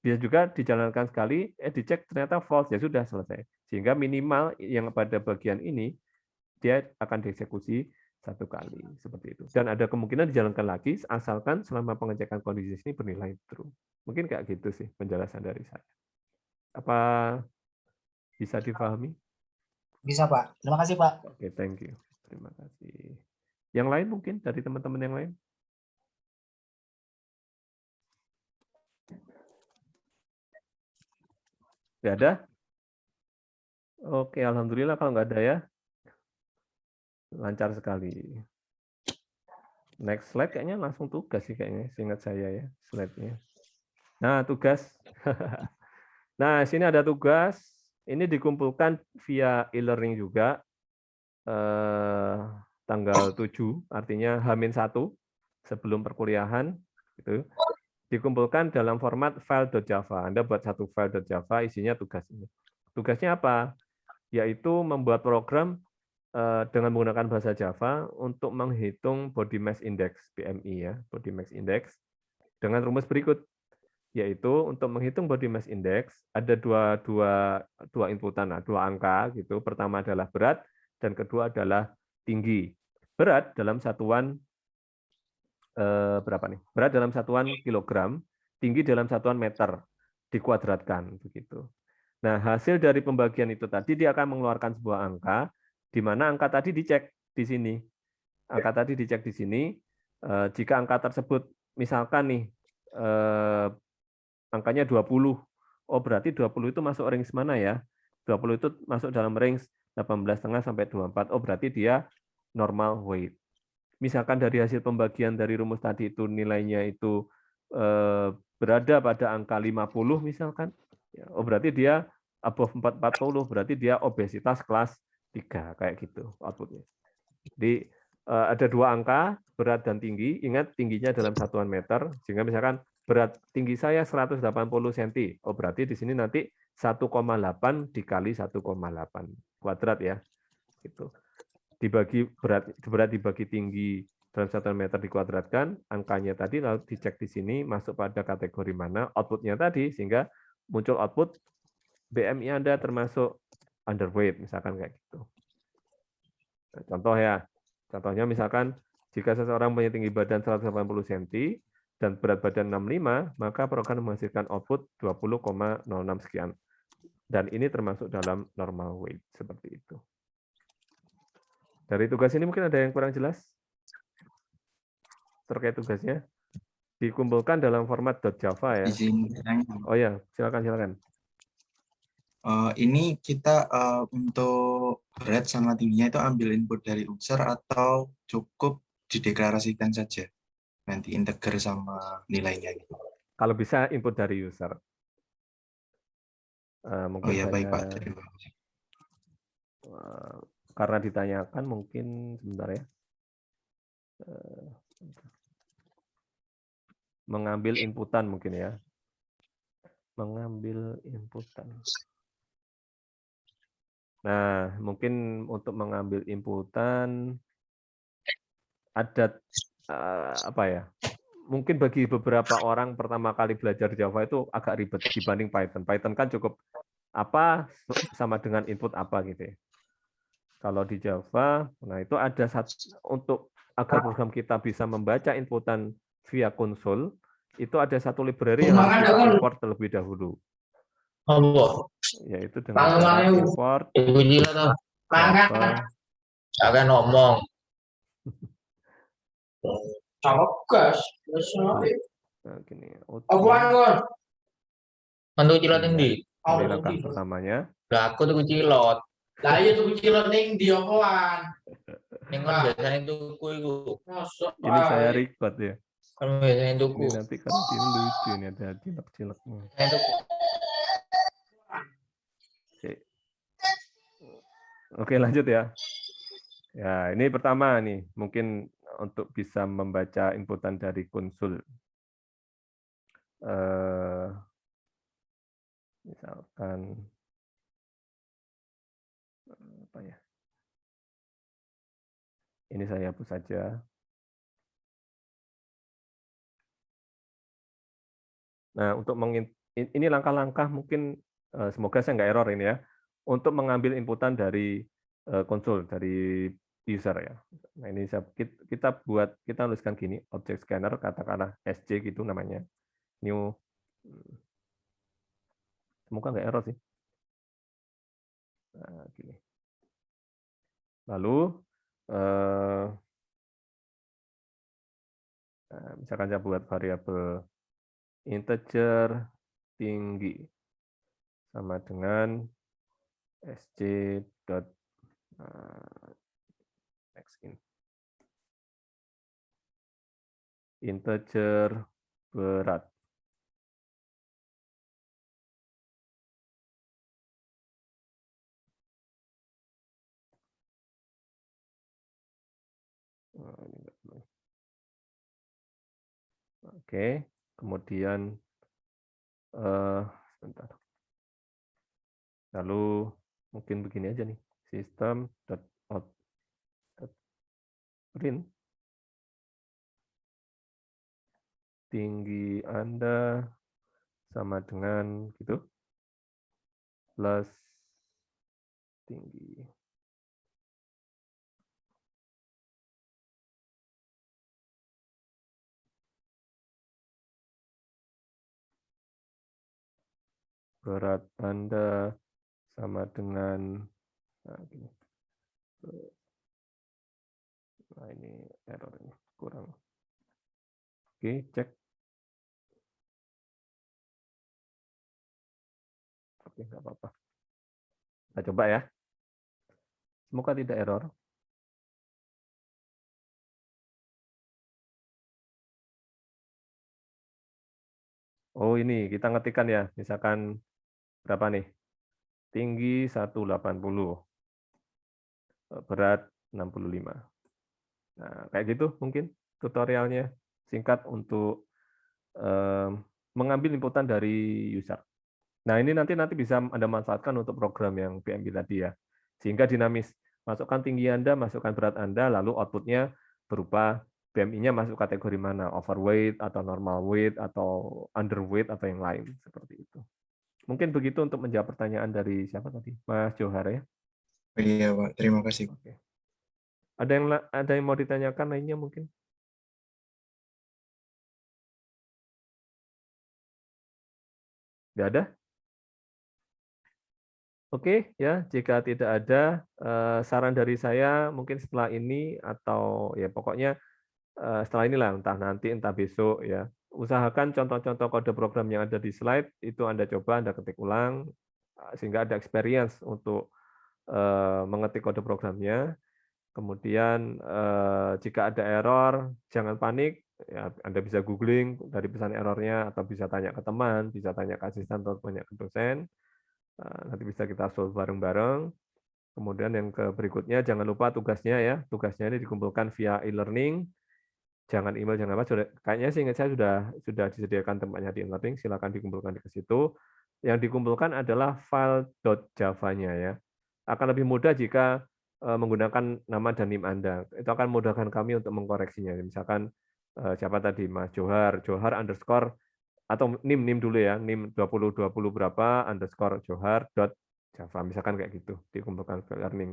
Speaker 1: Bisa juga dijalankan sekali, dicek ternyata false, ya sudah selesai. Sehingga minimal yang pada bagian ini, dia akan dieksekusi satu kali, seperti itu. Dan ada kemungkinan dijalankan lagi, asalkan selama pengecekan kondisi ini bernilai true. Mungkin kayak gitu sih penjelasan dari saya. Apa bisa dipahami?
Speaker 3: Bisa, Pak. Terima kasih, Pak.
Speaker 1: Oke, thank you. Terima kasih. Yang lain mungkin dari teman-teman yang lain? Nggak ada? Oke, alhamdulillah kalau nggak ada ya. Lancar sekali. Next slide kayaknya langsung tugas sih kayaknya, seingat saya ya slide-nya. Nah, tugas. Nah, sini ada tugas. Ini dikumpulkan via e-learning juga. Tanggal 7, artinya H-1 sebelum perkuliahan. Gitu. Dikumpulkan dalam format file.java. Anda buat satu file.java, isinya tugas ini. Tugasnya apa? Yaitu membuat program dengan menggunakan bahasa Java untuk menghitung body mass index BMI ya, body mass index dengan rumus berikut, yaitu untuk menghitung body mass index ada dua inputan, dua angka gitu. Pertama adalah berat dan kedua adalah tinggi. Berat dalam satuan berapa nih? Berat dalam satuan kilogram, tinggi dalam satuan meter dikuadratkan begitu. Nah, hasil dari pembagian itu tadi dia akan mengeluarkan sebuah angka di mana angka tadi dicek di sini. Angka tadi dicek di sini. Jika angka tersebut misalkan nih angkanya 20. Oh, berarti 20 itu masuk range mana ya? 20 itu masuk dalam range 18,5 sampai 24. Oh, berarti dia normal weight. Misalkan dari hasil pembagian dari rumus tadi itu nilainya itu berada pada angka 50 misalkan. Oh, berarti dia above 40, berarti dia obesitas kelas 3 kayak gitu outputnya. Jadi ada dua angka, berat dan tinggi. Ingat tingginya dalam satuan meter, sehingga misalkan berat tinggi saya 180 cm. Oh, berarti di sini nanti 1,8 dikali 1,8 kuadrat ya. Gitu. Dibagi berat dibagi tinggi dalam satuan meter dikuadratkan, angkanya tadi lalu dicek di sini masuk pada kategori mana, outputnya tadi, sehingga muncul output BMI Anda termasuk underweight, misalkan kayak gitu. Nah, contoh ya, contohnya misalkan jika seseorang punya tinggi badan 180 cm dan berat badan 65, maka program menghasilkan output 20,06 sekian. Dan ini termasuk dalam normal weight, seperti itu. Dari tugas ini mungkin ada yang kurang jelas terkait tugasnya. Dikumpulkan dalam format .java ya.
Speaker 2: Izin.
Speaker 1: Oh ya, silakan.
Speaker 2: Ini kita untuk berat sama tingginya itu ambil input dari user atau cukup dideklarasikan saja nanti integer sama nilainya gitu.
Speaker 1: Kalau bisa input dari user.
Speaker 2: Oh
Speaker 1: Mungkin
Speaker 2: ya baik
Speaker 1: saya
Speaker 2: Pak, terima kasih.
Speaker 1: karena ditanyakan mungkin sebentar ya. Mengambil inputan mungkin ya. Mengambil inputan. Nah, mungkin untuk mengambil inputan ada apa ya? Mungkin bagi beberapa orang pertama kali belajar Java itu agak ribet dibanding Python. Python kan cukup apa sama dengan input apa gitu ya. Kalau di Java, nah itu ada satu untuk agar program kita bisa membaca inputan via konsol, itu ada satu library yang harus kita import terlebih dahulu. Yaitu dengan cara import Java.
Speaker 6: Jangan ngomong.
Speaker 1: Nah, gini,
Speaker 6: Mantu cilot
Speaker 1: ini,
Speaker 6: ndi?
Speaker 1: ini langkah pertamanya.
Speaker 6: Lah aku tuh cilot.
Speaker 7: Lah iya tuku cilok ning ndi opoan?
Speaker 6: Ning kan biasanya tuku iku.
Speaker 1: Ini saya record ya.
Speaker 6: Kan biasanya tuku.
Speaker 1: Ini nanti kan ini lucu ini ada cilek-cileknya. Oke, lanjut ya. Ya, ini pertama nih, mungkin untuk bisa membaca inputan dari konsol. Misalkan apa ya? Ini saya hapus saja. Nah, untuk ini langkah-langkah mungkin semoga saya nggak error ini ya. Untuk mengambil inputan dari konsol dari user ya. Nah, ini kita tuliskan gini, object scanner katakanlah SC gitu namanya. New, semoga nggak error sih. Nah, gini. Lalu misalkan saya buat variabel integer tinggi sama dengan sc dot integer berat. Oke, kemudian sebentar. Lalu mungkin begini aja nih, system.out.print tinggi Anda sama dengan gitu plus tinggi berat Anda sama dengan gini. Nah, ini errornya kurang. Oke, cek. Oke, nggak apa-apa. Kita coba ya. Semoga tidak error. Oh, ini kita ngetikkan ya. Misalkan berapa nih? Tinggi 180. Berat 65. Nah, kayak gitu mungkin tutorialnya singkat untuk mengambil inputan dari user. Nah, ini nanti bisa Anda manfaatkan untuk program yang PMB tadi ya. Sehingga dinamis. Masukkan tinggi Anda, masukkan berat Anda, lalu outputnya berupa BMI-nya masuk kategori mana, overweight atau normal weight atau underweight atau yang lain seperti itu. Mungkin begitu untuk menjawab pertanyaan dari siapa tadi, Mas Johar ya.
Speaker 2: Iya Pak, terima kasih.
Speaker 1: Oke. Ada yang mau ditanyakan lainnya mungkin? Tidak ada? Oke ya, jika tidak ada saran dari saya mungkin setelah ini atau ya pokoknya setelah inilah entah nanti entah besok ya, usahakan contoh-contoh kode program yang ada di slide itu Anda coba Anda ketik ulang sehingga ada experience untuk mengetik kode programnya. Kemudian jika ada error, jangan panik. Ya, Anda bisa googling dari pesan errornya, atau bisa tanya ke teman, bisa tanya ke asisten atau tanya ke dosen. Nanti bisa kita solve bareng-bareng. Kemudian yang berikutnya, jangan lupa tugasnya ya. Tugasnya ini dikumpulkan via e-learning. Jangan email, jangan apa. Kayaknya sih ingat saya sudah disediakan tempatnya di e-learning. Silakan dikumpulkan di situ. Yang dikumpulkan adalah file .java-nya ya. Akan lebih mudah jika menggunakan nama dan NIM Anda. Itu akan memudahkan kami untuk mengkoreksinya. Misalkan siapa tadi, Mas Johar underscore, atau NIM dulu ya, NIM 2020 berapa, underscore Johar .java. Misalkan kayak gitu, dikumpulkan file learning.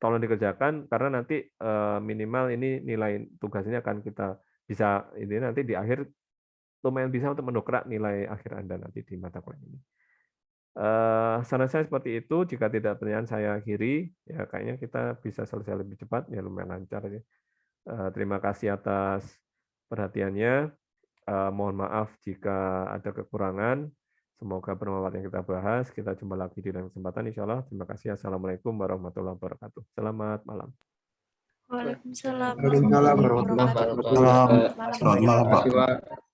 Speaker 1: Tolong dikerjakan, karena nanti minimal ini nilai tugasnya akan kita bisa, ini nanti di akhir lumayan bisa untuk mendongkrak nilai akhir Anda nanti di mata kuliah ini. Saran saya seperti itu. Jika tidak pertanyaan saya akhiri, ya kayaknya kita bisa selesai lebih cepat, ya lumayan lancar. Ya. Terima kasih atas perhatiannya. Mohon maaf jika ada kekurangan. Semoga bermanfaat yang kita bahas. Kita jumpa lagi di lain kesempatan, insya Allah. Terima kasih. Assalamualaikum warahmatullahi wabarakatuh. Selamat malam.
Speaker 4: Waalaikumsalam
Speaker 5: Waalaikumsalam
Speaker 4: warahmatullahi
Speaker 5: warahmatullahi
Speaker 4: wabarakatuh.
Speaker 5: wabarakatuh.
Speaker 4: Selamat malam.
Speaker 5: Terima kasih, Pak.